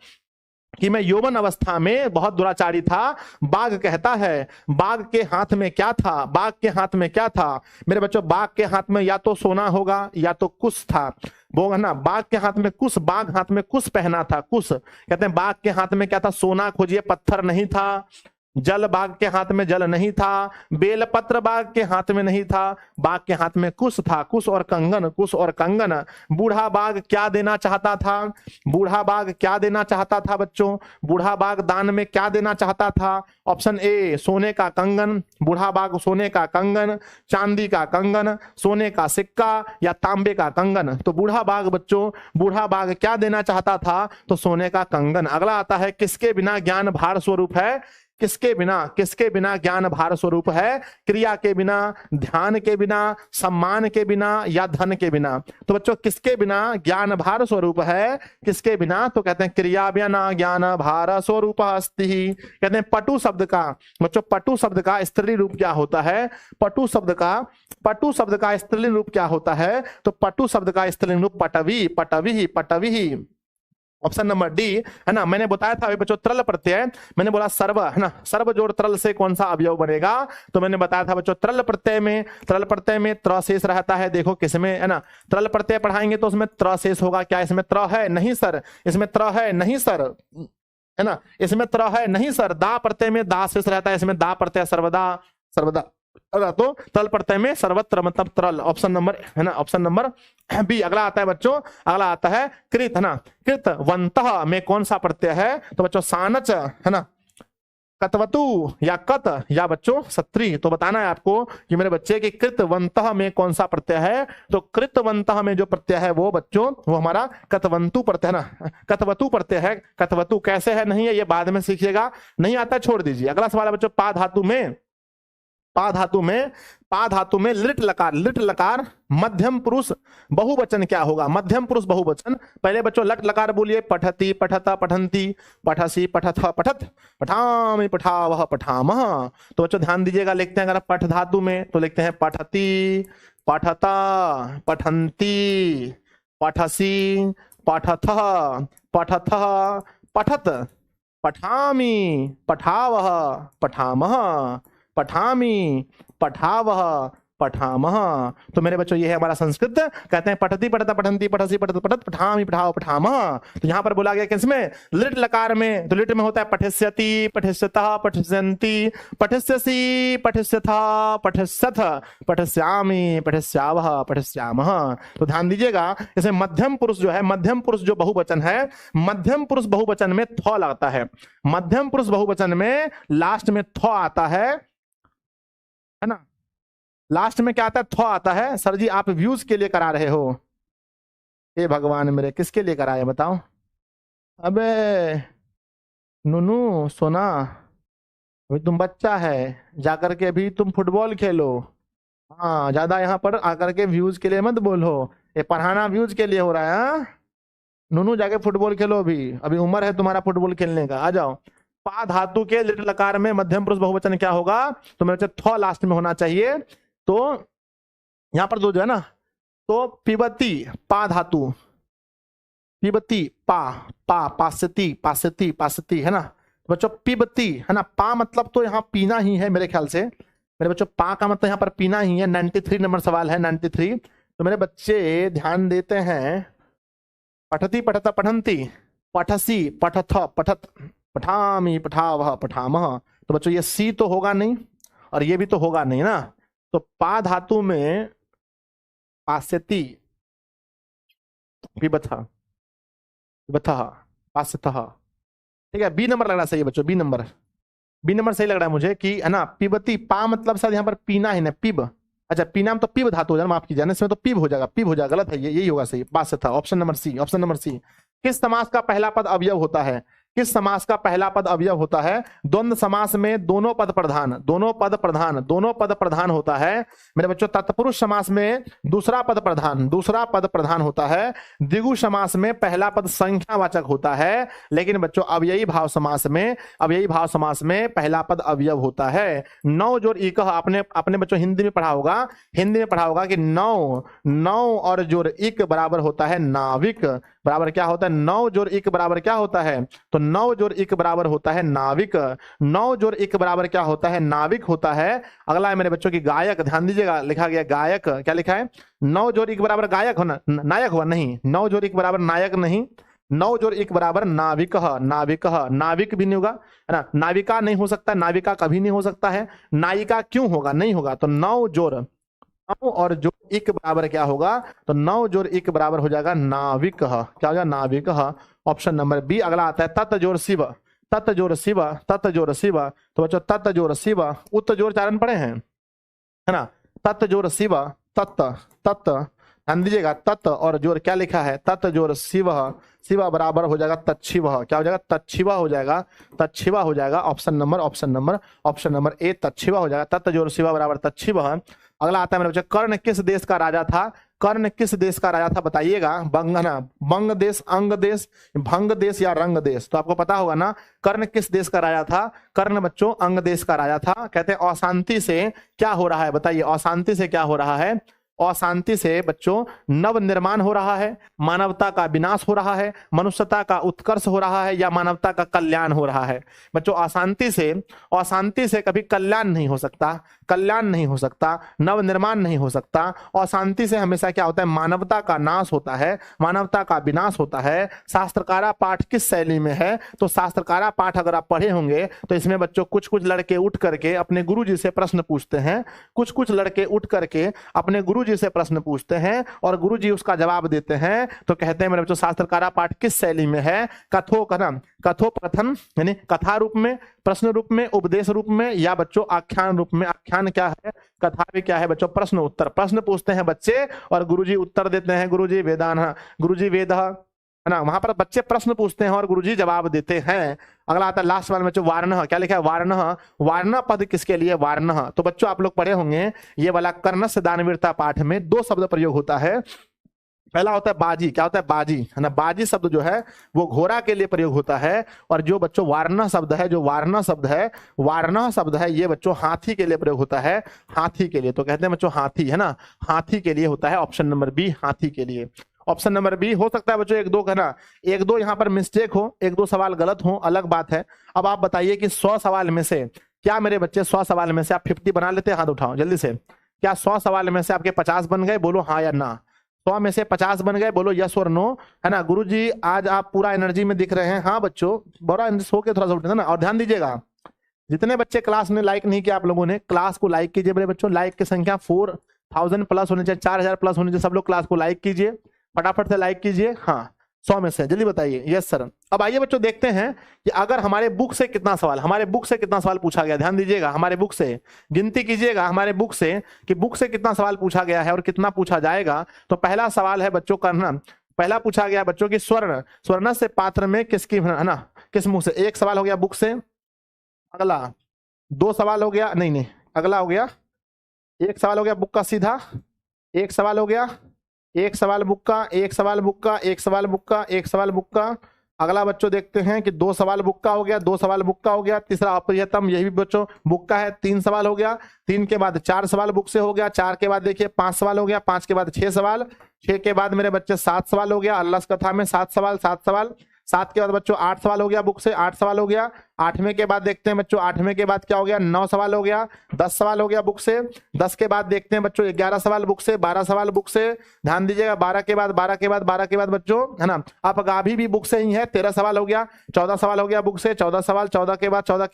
कि मैं यौवन अवस्था में बहुत दुराचारी था? बाघ कहता है। बाघ के हाथ में क्या था? बाघ के हाथ में क्या था मेरे बच्चों? बाघ के हाथ में या तो सोना होगा या तो कुश था, वो है ना, बाघ के हाथ में कुश, बाघ हाथ में कुश पहना था, कुश कहते हैं। बाघ के हाथ में क्या था? सोना खोजिए, पत्थर नहीं था। जल बाघ के हाथ में जल नहीं था, बेलपत्र बाघ के हाथ में नहीं था, बाघ के हाथ में कुश था, कुश और कंगन, कुश और कंगन। बूढ़ा बाघ क्या देना चाहता था? बूढ़ा बाघ क्या देना चाहता था बच्चों? बूढ़ा बाघ दान में क्या देना चाहता था? ऑप्शन ए सोने का कंगन, बूढ़ा बाघ सोने का कंगन, चांदी का कंगन, सोने का सिक्का, या तांबे का कंगन। तो बूढ़ा बाघ बच्चों, बूढ़ा बाघ क्या देना चाहता था? तो सोने का कंगन। अगला आता है किसके बिना ज्ञान भार स्वरूप है? किसके बिना ज्ञान भार स्वरूप है? क्रिया के बिना, ध्यान के बिना, सम्मान के बिना, या धन के बिना। तो बच्चों किसके बिना ज्ञान भार स्वरूप है? किसके बिना? तो कहते हैं क्रिया बिना ज्ञान भार स्वरूप अस्ति। कहते हैं पटु शब्द का बच्चों, पटु शब्द का स्त्रीलिंग रूप क्या होता है? पटु शब्द का स्त्रीलिंग रूप क्या होता है? तो पटु शब्द का स्त्रीलिंग रूप पटवी, पटवी, पटवी, ऑप्शन नंबर डी है ना। मैंने बताया था अभी बच्चों त्रल प्रत्यय, मैंने बोला सर्व है ना, सर्व जोड़ त्रल से कौन सा अवयव बनेगा? तो मैंने बताया था बच्चों त्रल प्रत्यय में त्र शेष रहता है। देखो किसमें है ना, त्रल प्रत्यय पढ़ाएंगे तो उसमें त्र शेष होगा। क्या इसमें त्र है? नहीं सर, इसमें त्र है नहीं सर, है ना, इसमें त्र है नहीं सर। दा प्रत्यय में दा शेष रहता है, इसमें दा प्रत्यय सर्वदा, सर्वदा। तो त्रल प्रत्यय में सर्वत्र मतलब त्रल, ऑप्शन नंबर है ना, ऑप्शन नंबर बी। अगला आता है बच्चों, अगला आता है कृत है ना, कृतवंतः में कौन सा प्रत्यय है? तो बच्चों सानच है ना, कतवतु, या कत, या बच्चों सत्री। तो बताना है आपको कि मेरे बच्चे की कृतवंतः में कौन सा प्रत्यय है? तो कृतवंतः में जो प्रत्यय है वो बच्चों वो हमारा कतवंतु प्रत्यय है ना, कतवतु प्रत्यय है। कतवतु कैसे है नहीं है ये बाद में सीखिएगा, नहीं आता छोड़ दीजिए। अगला सवाल है बच्चों पा धातु में, पा धातु में लिट लकार मध्यम पुरुष बहुवचन क्या होगा? मध्यम पुरुष बहुवचन पहले बच्चों लट लकार बोलिए, पठती, पठता, पठंती, पठसी, पठथ, पठत, पठामि, पठावह, पठामह। तो बच्चों ध्यान दीजिएगा, लिखते हैं अगर पठ धातु में तो लिखते हैं पठती, पठता, पठंती, पठसि, पठथः, पठथः, पठत, पठामि, पठावः, पठामः, पठामि, पठावः, पठामः। तो मेरे बच्चों ये है हमारा संस्कृत। कहते हैं पठति पठता पठंती पठसी पठत पठत पठामि पठाव पठामः। तो यहां पर बोला गया किसमें? लिट लकार में। तो लिट में होता है पठिष्यति, पठिष्यतः, पठिष्यन्ति, पठिष्यसि, पठिष्यथा, पठिष्यथ, पठिष्यामि, पठिष्यावः, पठिष्यामः। तो ध्यान दीजिएगा, इसमें मध्यम पुरुष जो है, मध्यम पुरुष जो बहुवचन है, मध्यम पुरुष बहुवचन में थ लगता है। मध्यम पुरुष बहुवचन में लास्ट में थ आता है ना? लास्ट में क्या आता है? थ आता है। सर जी आप व्यूज के लिए करा रहे हो? हे भगवान मेरे, किसके लिए कराए बताओ? अबे नुनू सोना, अभी तुम बच्चा है, जाकर के अभी तुम फुटबॉल खेलो। हाँ, ज्यादा यहाँ पर आकर के व्यूज के लिए मत बोलो। ये पढ़ाना व्यूज के लिए हो रहा है। हाँ? नुनू जाके फुटबॉल खेलो, अभी अभी उम्र है तुम्हारा फुटबॉल खेलने का। आ जाओ। पा धातु के लिट लकार में मध्यम पुरुष बहुवचन क्या होगा? तो मेरे थ लास्ट में होना चाहिए। तो यहां पर जो है ना, तो पिबती, पा धातु, पिबती, पा, पा, पासती, पासती, पासती, है ना बच्चों? पिबती, है ना? पा मतलब तो यहाँ पीना ही है मेरे ख्याल से। मेरे बच्चों पा का मतलब यहाँ पर पीना ही है। 93 नंबर सवाल है, 93। तो मेरे बच्चे ध्यान देते हैं। पठती पठता पठंती, पठसी, पठथ, पठत, पठामि, पठावः, पठामः। तो बच्चों ये सी तो होगा नहीं और ये भी तो होगा नहीं ना। तो पा धातु में पास्यति, पिबथा, पिबथः, पास्यतः। ठीक है, बी नंबर लग रहा है सही है बच्चों, बी नंबर, बी नंबर सही लग रहा है मुझे कि, है ना? पिबती, पा मतलब शायद यहाँ पर पीना ही ना, पिब। अच्छा पीना में तो पिब धातु हो जाए, माफ कीजिए, इसमें तो पिब हो जाएगा, पिब हो जाएगा। गलत है ये, यही होगा सही, पास्यतः। Option number C, option number C. किस समास का पहला पद अवयव होता है? किस समास का पहला पद अवयव होता है? द्वंद्व समास में दोनों पद प्रधान, दोनों पद प्रधान, दोनों पद प्रधान होता है। मेरे बच्चों तत्पुरुष समास में दूसरा पद प्रधान, दूसरा पद प्रधान होता है। द्विगु समास में पहला पद संख्यावाचक होता है। लेकिन बच्चों अव्ययी भाव समास में, अव्ययी भाव समास में पहला पद अवयव होता है। नौ जोड़ इक, आपने अपने बच्चों हिंदी में पढ़ा होगा, हिंदी में पढ़ा होगा कि नौ, नौ और जोड़ इक बराबर होता है नाविक। बराबर क्या होता है? नौ जोड़ इक बराबर क्या होता है? तो नौ जोड़ इक बराबर होता है नाविक। नौ जोड़ इक बराबर क्या होता है? नाविक होता है। अगला है मेरे बच्चों की गायक। ध्यान दीजिएगा, लिखा गया गायक। क्या लिखा है? नौ जोड़ इक बराबर गायक होना, नायक हुआ नहीं। नौ जोड़ इक बराबर नायक नहीं, नौ जोड़ इक बराबर नाविक, नाविक, नाविक भी नहीं होगा, है ना? नाविका नहीं हो सकता, नाविका कभी नहीं हो सकता है। नायिका क्यों होगा? नहीं होगा। तो नौ जोड़, नौ और जोड़ इक बराबर क्या होगा? तो नौ जोड़ इक बराबर हो जाएगा नाविक। क्या हो जाएगा? नाविक। Option number B. अगला आता है तत् जोड़ शिव, तत् जोड़ शिव, तत् जोड़ शिव। तो बच्चों तत् जोड़ शिव, उत्त जोड़ चारण पढ़े हैं, है ना? तत् जोड़ शिव, तत्, तत्, ध्यान दीजिएगा, तत् और जोड़ क्या लिखा है? तत् जोड़ शिव, शिवा बराबर हो जाएगा तच्छिव। क्या हो जाएगा? तच्छिवा हो जाएगा, तच्छिवा हो जाएगा। Option number, option number, option number A तच्छिवा हो जाएगा। तत् जोड़ शिवा बराबर तच्छिव। अगला आता है मेरे बच्चे, कर्ण किस देश का राजा था? कर्ण किस देश का राजा था बताइएगा? बंग, ना बंग देश, अंग देश, भंग देश या रंग देश? तो आपको पता होगा ना, कर्ण किस देश का राजा था? कर्ण बच्चों अंग देश का राजा था। कहते हैं अशांति से क्या हो रहा है बताइए? अशांति से क्या हो रहा है? अशांति से बच्चों नव निर्माण हो रहा है, मानवता का विनाश हो रहा है, मनुष्यता का उत्कर्ष हो रहा है, या मानवता का कल्याण हो रहा है? बच्चों अशांति से, अशांति से कभी कल्याण नहीं हो सकता, कल्याण नहीं हो सकता, नव निर्माण नहीं हो सकता। अशांति से हमेशा क्या होता है? मानवता का नाश होता है, मानवता का विनाश होता है। शास्त्रकारा पाठ किस शैली में है? तो शास्त्रकारा पाठ अगर आप पढ़े होंगे तो इसमें बच्चों कुछ कुछ लड़के उठ करके अपने गुरुजी से प्रश्न पूछते हैं, कुछ कुछ लड़के उठ करके अपने गुरुजी से प्रश्न पूछते हैं और गुरुजी उसका जवाब देते हैं। तो कहते हैं मेरे बच्चों शास्त्रकारा पाठ किस शैली में है? कथोकथन, कथोपकथन यानी कथा रूप में, प्रश्न रूप में, उपदेश रूप में, या बच्चों आख्यान रूप में? आख्यान क्या है, कथा भी क्या है बच्चों? प्रश्न उत्तर। प्रश्न पूछते हैं बच्चे और गुरुजी उत्तर देते हैं। गुरुजी वेदान, गुरुजी वेद, है ना? वहां पर बच्चे प्रश्न पूछते हैं और गुरुजी जवाब देते हैं। अगला आता है लास्ट वाले बच्चों वार्णः। क्या लिखा है? वार्णः। वार्णः पद किसके लिए? वार्णः। तो बच्चों आप लोग पढ़े होंगे ये वाला कर्णस्य दानवीरता पाठ में दो शब्द प्रयोग होता है। पहला होता है बाजी। क्या होता है? बाजी, है ना? बाजी शब्द जो है वो घोड़ा के लिए प्रयोग होता है। और जो बच्चों वार्णः शब्द है, जो वार्णः शब्द है, वार्णः शब्द है, ये बच्चों हाथी के लिए प्रयोग होता है, हाथी के लिए। तो कहते हैं बच्चों हाथी, है ना? हाथी के लिए होता है। ऑप्शन नंबर बी हाथी के लिए। Option number B. हो सकता है बच्चों एक दो का ना, एक दो यहाँ पर मिस्टेक हो, एक दो सवाल गलत हो, अलग बात है। अब आप बताइए कि 100 सवाल में से क्या मेरे बच्चे 100 सवाल में से आप 50 बना लेते हैं? हाथ उठाओ जल्दी से। क्या 100 सवाल में से आपके 50 बन गए? बोलो हाँ या ना। 100 में से 50 बन गए? बोलो यस और नो, है ना। गुरुजी आज आप पूरा एनर्जी में दिख रहे हैं। हाँ बच्चों, बड़ा सो के थोड़ा सा उठे ना। और ध्यान दीजिएगा, जितने बच्चे क्लास में लाइक नहीं किया आप लोगों ने, क्लास को लाइक कीजिए मेरे बच्चों। लाइक की संख्या 4000 प्लस होनी चाहिए, 4000 प्लस होनी चाहिए। सब लोग क्लास को लाइक कीजिए, फटाफट से लाइक कीजिए। हाँ 100 में से जल्दी बताइए यस सर। अब आइए बच्चों देखते हैं कि अगर हमारे बुक से कितना सवाल, हमारे बुक से कितना सवाल पूछा गया। ध्यान दीजिएगा, हमारे बुक से गिनती कीजिएगा, हमारे बुक से कि बुक से कितना सवाल पूछा गया है और कितना पूछा जाएगा। तो पहला सवाल है बच्चों करना, पहला पूछा गया बच्चों की स्वर्ण, स्वर्ण से पात्र में किसकी, है ना, किस मुख से। एक सवाल हो गया बुक से। अगला 2 सवाल हो गया, नहीं नहीं, अगला हो गया, एक सवाल हो गया बुक का सीधा, एक सवाल हो गया, एक सवाल बुक का, एक सवाल बुक का, एक सवाल बुक का, एक सवाल बुक का। अगला बच्चों देखते हैं कि 2 सवाल बुक का हो गया, 2 सवाल बुक का हो गया। तीसरा अप्रियतम, यही भी बच्चों बुक का है, 3 सवाल हो गया। 3 के बाद 4 सवाल बुक से हो गया। 4 के बाद देखिए 5 सवाल हो गया। 5 के बाद 6 सवाल। 6 के बाद मेरे बच्चे 7 सवाल हो गया। अल्लाह कथा में 7 सवाल, 7 सवाल। 7 के बाद बच्चों 8 सवाल हो गया बुक से, 8 सवाल हो गया। 8वें के बाद देखते हैं बच्चों, 8वें के बाद क्या हो गया, 9 सवाल हो गया। 10 सवाल हो गया बुक से। 10 के बाद देखते हैं बच्चों 11 सवाल बुक से, 12 सवाल बुक से। ध्यान दीजिएगा, 12 के बाद 12 के बाद 12 के बाद बच्चों, है ना, आप गाभी भी बुक से ही है, 13 सवाल हो गया। 14 सवाल हो गया बुक से, 14 सवाल। 14 के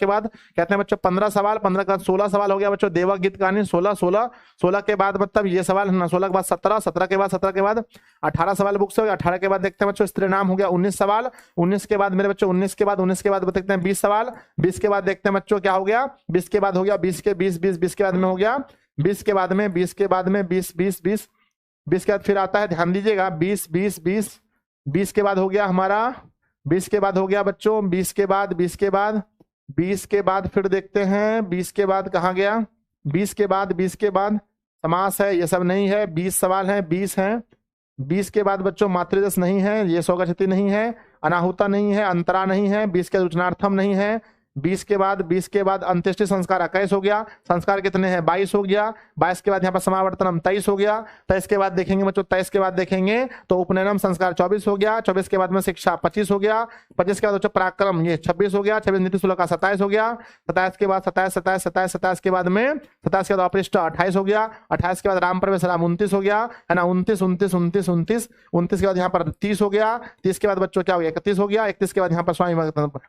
बाद कहते हैं बच्चों 15 सवाल। 15 के बाद 16 सवाल हो गया बच्चों, देवा गीत कहानी 16 16। 16 के बाद मतलब ये सवाल है ना, 16 के बाद 17। 17 के बाद 18 सवाल बुक से हो गया। 18 के बाद देखते हैं बच्चों स्त्री नाम हो गया 19 सवाल। 19 के बाद मेरे बच्चों 19 के बाद देखते हैं 20 सवाल। 20 के बाद देखते हैं बच्चों क्या हो गया, 20 के बाद हो गया 20 के 20 के बाद में हो गया 20 के बाद में 20 के बाद में 20 के बाद फिर आता है, ध्यान दीजिएगा, 20 के बाद हो गया हमारा, 20 के बाद हो गया बच्चों, 20 के बाद फिर देखते हैं 20 के बाद कहाँ गया, 20 के बाद समास है, ये सब नहीं है। 20 सवाल है, 20 हैं। 20 के बाद बच्चों मातृदश नहीं है, ये सौगछति नहीं है, अनाहुता नहीं है, अंतरा नहीं है, 20 के उच्चनार्थम नहीं है। 20 के बाद अंत्येष्टि संस्कार 21 हो गया। संस्कार कितने हैं, 22 हो गया। 22 के बाद यहाँ पर समावर्तनम 23 हो गया। 23 के बाद देखेंगे बच्चों, 23 के बाद देखेंगे तो उपनयनम संस्कार 24 हो गया। 24 के बाद में शिक्षा 25 हो गया। 25 के बाद बच्चों पराक्रम ये 26 हो गया। 26 नीति शुल्क का 27 हो गया। 27 के बाद 27 के बाद में 27 के बाद अपृष्ट 28 हो गया। 28 के बाद राम प्रवेश राम 29 हो गया, है ना, 29 के बाद यहाँ पर 30 हो गया। 30 के बाद बच्चों क्या हो गया, 31 हो गया। 31 के बाद यहाँ पर स्वामी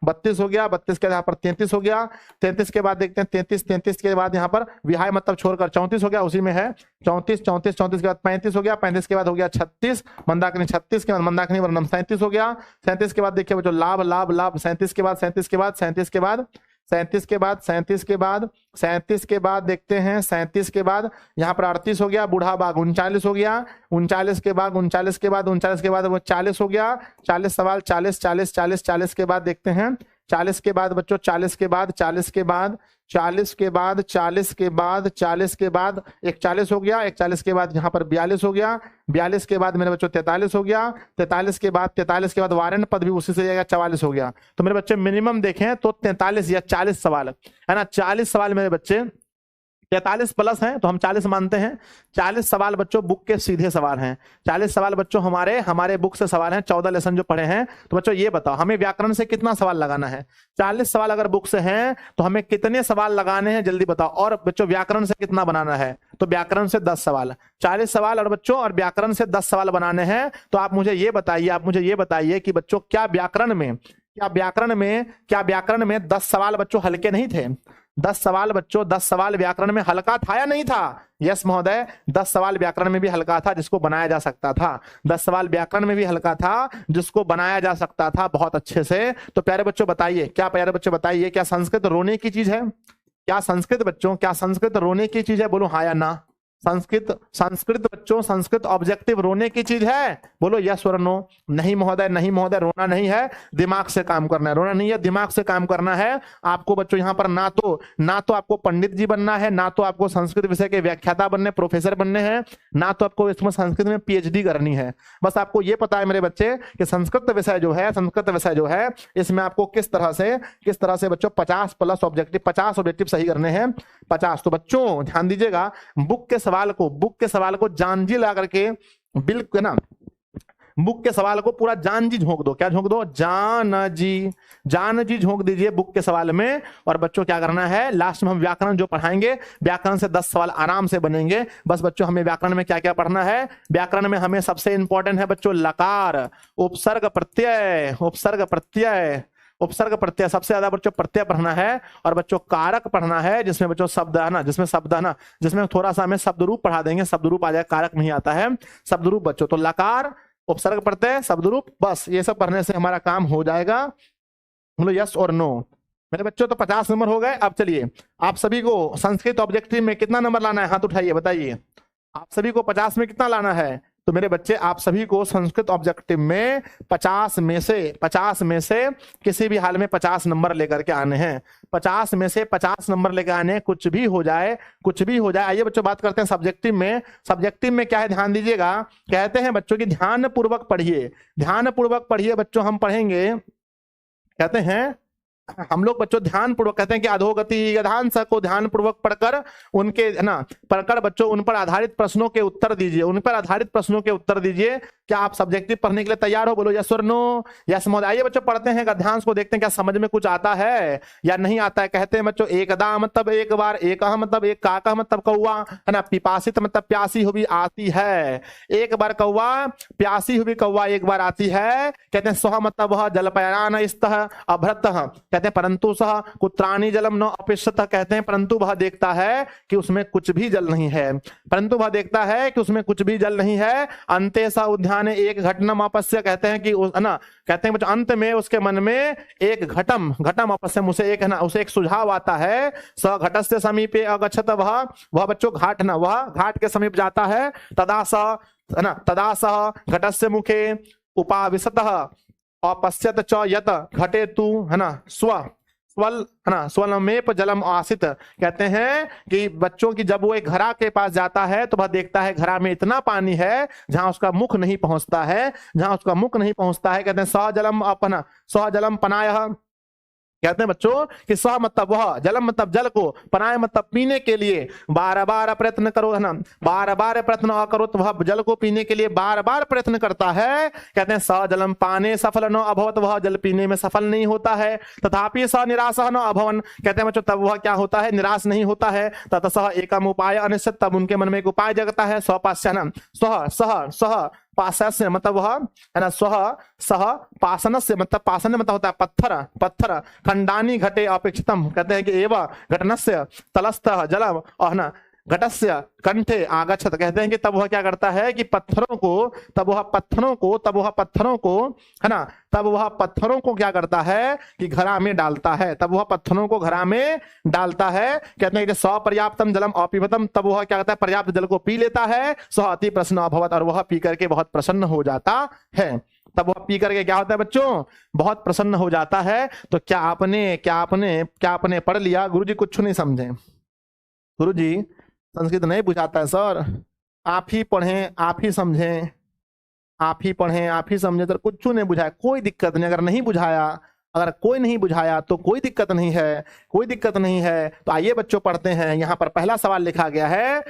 32 हो गया। 32 के बाद यहाँ पर 33 हो गया। 33 के बाद देखते हैं 33 के बाद यहाँ पर विहाय मतलब छोड़कर 34 हो गया, उसी में है 34 के बाद 35 हो गया। 35 के बाद हो गया 36 मंदाकिनी, 36 के बाद मंदाकिनी वर्णम 37 हो गया। 37 के बाद देखिए बच्चों लाभ 37 के बाद देखते हैं 37 के बाद यहाँ पर 38 हो गया। बूढ़ा बाग 39 हो गया। 39 के बाद वो 40 हो गया। 40 सवाल 40 के बाद देखते हैं 40 के बाद बच्चों 40 के बाद 41 हो गया। 41 के बाद यहाँ पर 42 हो गया। 42 के बाद मेरे बच्चों 43 हो गया। 43 के बाद वारंट पद भी उसी से जाएगा, 44 हो गया। तो मेरे बच्चे मिनिमम देखें तो 43 या 40 सवाल, है ना, 40 सवाल मेरे बच्चे 43 प्लस हैं तो हम 40 मानते हैं। 40 सवाल बच्चों बुक के सीधे सवाल हैं। 40 सवाल बच्चों हमारे बुक से सवाल हैं। 14 लेसन जो पढ़े हैं। तो बच्चों ये बताओ हमें व्याकरण से कितना सवाल लगाना है। 40 सवाल अगर बुक से हैं तो हमें कितने सवाल लगाने हैं, जल्दी बताओ। और बच्चों व्याकरण से कितना बनाना है, तो व्याकरण से 10 सवाल। 40 सवाल और बच्चों और व्याकरण से 10 सवाल बनाने हैं। तो आप मुझे ये बताइए कि बच्चों क्या व्याकरण में 10 सवाल बच्चों हल्के नहीं थे? 10 सवाल बच्चों, 10 सवाल व्याकरण में हल्का था या नहीं था? यस महोदय, 10 सवाल व्याकरण में भी हल्का था जिसको बनाया जा सकता था। 10 सवाल व्याकरण में भी हल्का था जिसको बनाया जा सकता था बहुत अच्छे से। तो प्यारे बच्चों बताइए, क्या संस्कृत रोने की चीज है? क्या संस्कृत रोने की चीज है? बोलो हाँ या ना। संस्कृत बच्चों, संस्कृत ऑब्जेक्टिव रोने की चीज है? बोलो यस और नो। नहीं महोदय, रोना नहीं है, दिमाग से काम करना है। रोना नहीं है, दिमाग से काम करना है आपको बच्चों। यहाँ पर ना तो आपको पंडित जी बनना है, ना तो आपको संस्कृत विषय के व्याख्याता बनने, प्रोफेसर बनने हैं, ना तो आपको इसमें संस्कृत में पीएचडी करनी है। बस आपको ये पता है मेरे बच्चे कि संस्कृत विषय जो है इसमें आपको किस तरह से बच्चों 50 प्लस ऑब्जेक्टिव, 50 ऑब्जेक्टिव सही करने हैं, 50। तो बच्चों ध्यान दीजिएगा, बुक के सवाल को जान जी ला करके बिल्कुल ना बुक के सवाल को पूरा जान जी झोंक दो। क्या झोंक दो? जान जी झोंक दीजिए बुक के सवाल में। और बच्चों क्या करना है, लास्ट में हम व्याकरण जो पढ़ाएंगे, व्याकरण से 10 सवाल आराम से बनेंगे। बस बच्चों हमें व्याकरण में क्या क्या पढ़ना है, व्याकरण में हमें सबसे इंपॉर्टेंट है बच्चों लकार, उपसर्ग प्रत्यय, उपसर्ग प्रत्यय, उपसर्ग प्रत्यय सबसे ज्यादा बच्चों प्रत्यय पढ़ना है। और बच्चों कारक पढ़ना है, जिसमें बच्चों शब्द है ना, जिसमें शब्द है ना, जिसमें थोड़ा सा हमें शब्द रूप पढ़ा देंगे, शब्द रूप आ जाए, कारक नहीं आता है, शब्द रूप बच्चों। तो लकार, उपसर्ग प्रत्यय, शब्द रूप, बस ये सब पढ़ने से हमारा काम हो जाएगा। बोलो यस और नो। मेरे बच्चों तो 50 नंबर हो गए। अब चलिए आप सभी को संस्कृत ऑब्जेक्टिव में कितना नंबर लाना है, हाथ उठाइए बताइए। आप सभी को 50 में कितना लाना है? तो मेरे बच्चे आप सभी को संस्कृत ऑब्जेक्टिव में 50 में से किसी भी हाल में 50 नंबर लेकर के आने हैं। 50 में से 50 नंबर लेकर आने हैं, कुछ भी हो जाए, कुछ भी हो जाए। आइए बच्चों बात करते हैं सब्जेक्टिव में। सब्जेक्टिव में क्या है, ध्यान दीजिएगा। कहते हैं बच्चों की ध्यान पूर्वक पढ़िए, ध्यान पूर्वक पढ़िए बच्चों। हम पढ़ेंगे, कहते हैं हम लोग बच्चों ध्यान पूर्वक, कहते हैं कि अधोगति गधांश को ध्यान पूर्वक पढ़कर उनके है ना, पढ़कर बच्चों उन पर आधारित प्रश्नों के उत्तर दीजिए, उन पर आधारित प्रश्नों के उत्तर दीजिए। क्या आप सब्जेक्टिव पढ़ने के लिए तैयार हो? बोलो यस और नो। यस महोदय। आइए बच्चों पढ़ते हैं गद्यांश को, देखते हैं क्या समझ में कुछ आता है या नहीं आता है। कहते हैं बच्चों एकदा मतलब एक बार, एक मतलब एक, का मतलब कौआ है ना, पिपासित मतलब प्यासी हुई आती है, एक बार कौआ, प्यासी हुई कौआ एक बार आती है। कहते हैं सह मतलब वह जलपयान स्तः अभ्रत, कहते हैं परंतु सह कुत्राणी जलम न अपेक्षत, कहते हैं परंतु वह देखता है कि उसमें कुछ भी जल नहीं है, परंतु वह देखता है कि उसमें कुछ भी जल नहीं है। अंते सा उद्यान एक घटनम अपस्य, कहते हैं कि है ना, कहते हैं अंत में उसके मन में एक घटम अपस्यम, उसे एक है ना, उसे एक सुझाव आता है। स घटस्य समीपे अगच्छत, वह बच्चों घाट ना, वह घाट के समीप जाता है। तदा स है ना, तदा सह घटस्य मुखे उपाविशतः अपश्यत च यत घटे तू है ना स्वल है ना स्वलमेप जलम आसित, कहते हैं कि बच्चों की जब वो एक घड़ा के पास जाता है तो वह देखता है घड़ा में इतना पानी है जहां उसका मुख नहीं पहुंचता है, जहां उसका मुख नहीं पहुंचता है। कहते हैं सहजलम अपना, सहजलम पनायः, कहते हैं बच्चों कि सह मतलब वह, जलम मतलब जल को, पनाय मतलब पीने के लिए बार बार प्रयत्न करो है ना, बार बार प्रयत्न करो तो वह जल को पीने के लिए बार बार प्रयत्न करता है। कहते हैं स जलम पाने सफल न अभवत, वह जल पीने में सफल नहीं होता है। तथापि स निराश न अभवन, कहते हैं बच्चों तब वह क्या होता है, निराश नहीं होता है। ततः एकम उपाय अनिश्चित, तब उनके मन में एक उपाय जगता है। स्वपास्य न सह सह सह पास्य मतलब वह है ना, स्व सह पासन से मतलब पासन मतलब होता है पत्थर, पत्थर खंडानी घटे अपेक्षितम, कहते हैं कि एवं घटनस्य तलस्थ जलम और ना घटस्य कंठे आगच्छत, कहते हैं कि तब वह क्या करता है कि पत्थरों को, तब वह पत्थरों को है ना, तब वह पत्थरों को क्या करता है कि घड़ा में डालता है, तब वह पत्थरों को घड़ा में डालता है। कहते हैं कि पर्याप्तम जलम अपिबतम, तब वह क्या करता है, पर्याप्त जल को पी लेता है। सह अति प्रसन्न अभवत, और वह पी करके बहुत प्रसन्न हो जाता है। तब वह पी करके क्या होता है बच्चों, बहुत प्रसन्न हो जाता है। तो क्या आपने पढ़ लिया? गुरुजी कुछ नहीं समझे, गुरुजी संस्कृत नहीं बुझाता है सर, आप ही पढ़ें आप ही समझें, आप ही पढ़ें आप ही समझें। तो कुछ नहीं बुझाया कोई दिक्कत नहीं, अगर नहीं बुझाया, अगर कोई नहीं बुझाया तो कोई दिक्कत नहीं है, कोई दिक्कत नहीं है। तो आइए बच्चों पढ़ते हैं। यहाँ पर पहला सवाल लिखा गया है,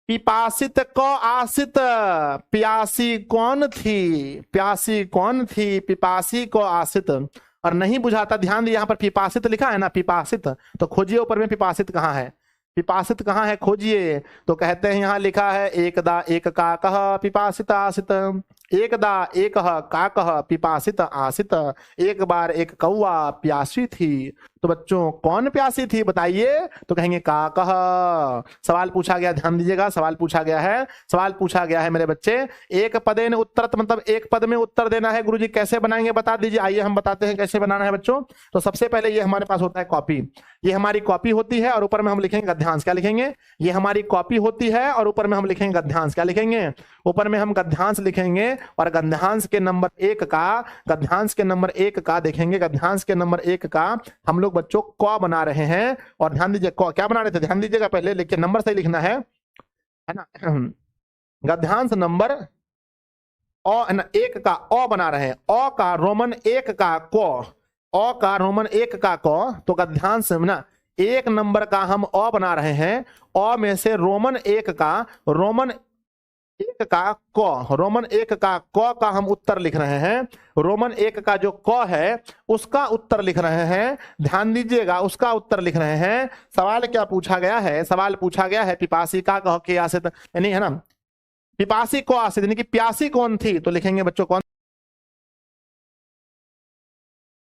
पिपासित को आसित, प्यासी कौन थी, प्यासी कौन थी, पिपासी को आसित। और नहीं बुझाता, ध्यान दिए यहाँ पर पिपासित लिखा है ना, पिपासित, तो खोजिए ऊपर में पिपासित कहाँ है, पिपासित कहाँ है खोजिए। तो कहते हैं यहाँ लिखा है एकदा एक काकः पिपासित आसित, एकदा एक काकः पिपासित आसित, एक बार एक कौआ प्यासी थी। तो बच्चों कौन प्यासी थी बताइए? तो कहेंगे काकः। सवाल पूछा गया, ध्यान दीजिएगा, सवाल पूछा गया है मेरे बच्चे, एक पदेन उत्तर, मतलब एक पद में उत्तर देना है। गुरुजी कैसे बनाएंगे बता दीजिए। आइए हम बताते हैं कैसे बनाना है बच्चों। तो सबसे पहले ये हमारे पास होता है कॉपी, ये हमारी कॉपी होती है और ऊपर में हम लिखेंगे गद्यांश। क्या लिखेंगे? ये हमारी कॉपी होती है और ऊपर में हम लिखेंगे गद्यांश। क्या लिखेंगे? ऊपर में हम गद्यांश लिखेंगे और गद्यांश के नंबर 1 का, गद्यांश के नंबर 1 का देखेंगे, गद्यांश के नंबर 1 का हम लोग बच्चों क बना रहे हैं। और ध्यान दीजिए क्या बना रहे थे, ध्यान दीजिएगा, पहले लिखिए, नंबर सही लिखना है ना। गद्यांश नंबर है ना 1 का अ बना रहे हैं, अ का रोमन 1 का क, अ का रोमन 1 का क। तो गद्यांश ना 1 नंबर का हम अ बना रहे हैं, अ में से रोमन 1 का, रोमन 1 1 का क, रोमन 1 का क का हम उत्तर लिख रहे हैं। रोमन 1 का जो क है उसका उत्तर लिख रहे हैं। ध्यान दीजिएगा, उसका उत्तर लिख रहे हैं। सवाल क्या पूछा गया है? सवाल पूछा गया है पिपासिका कह के आसित, यानी है ना, पिपासी को आसित यानी कि प्यासी कौन थी, तो लिखेंगे बच्चों कौन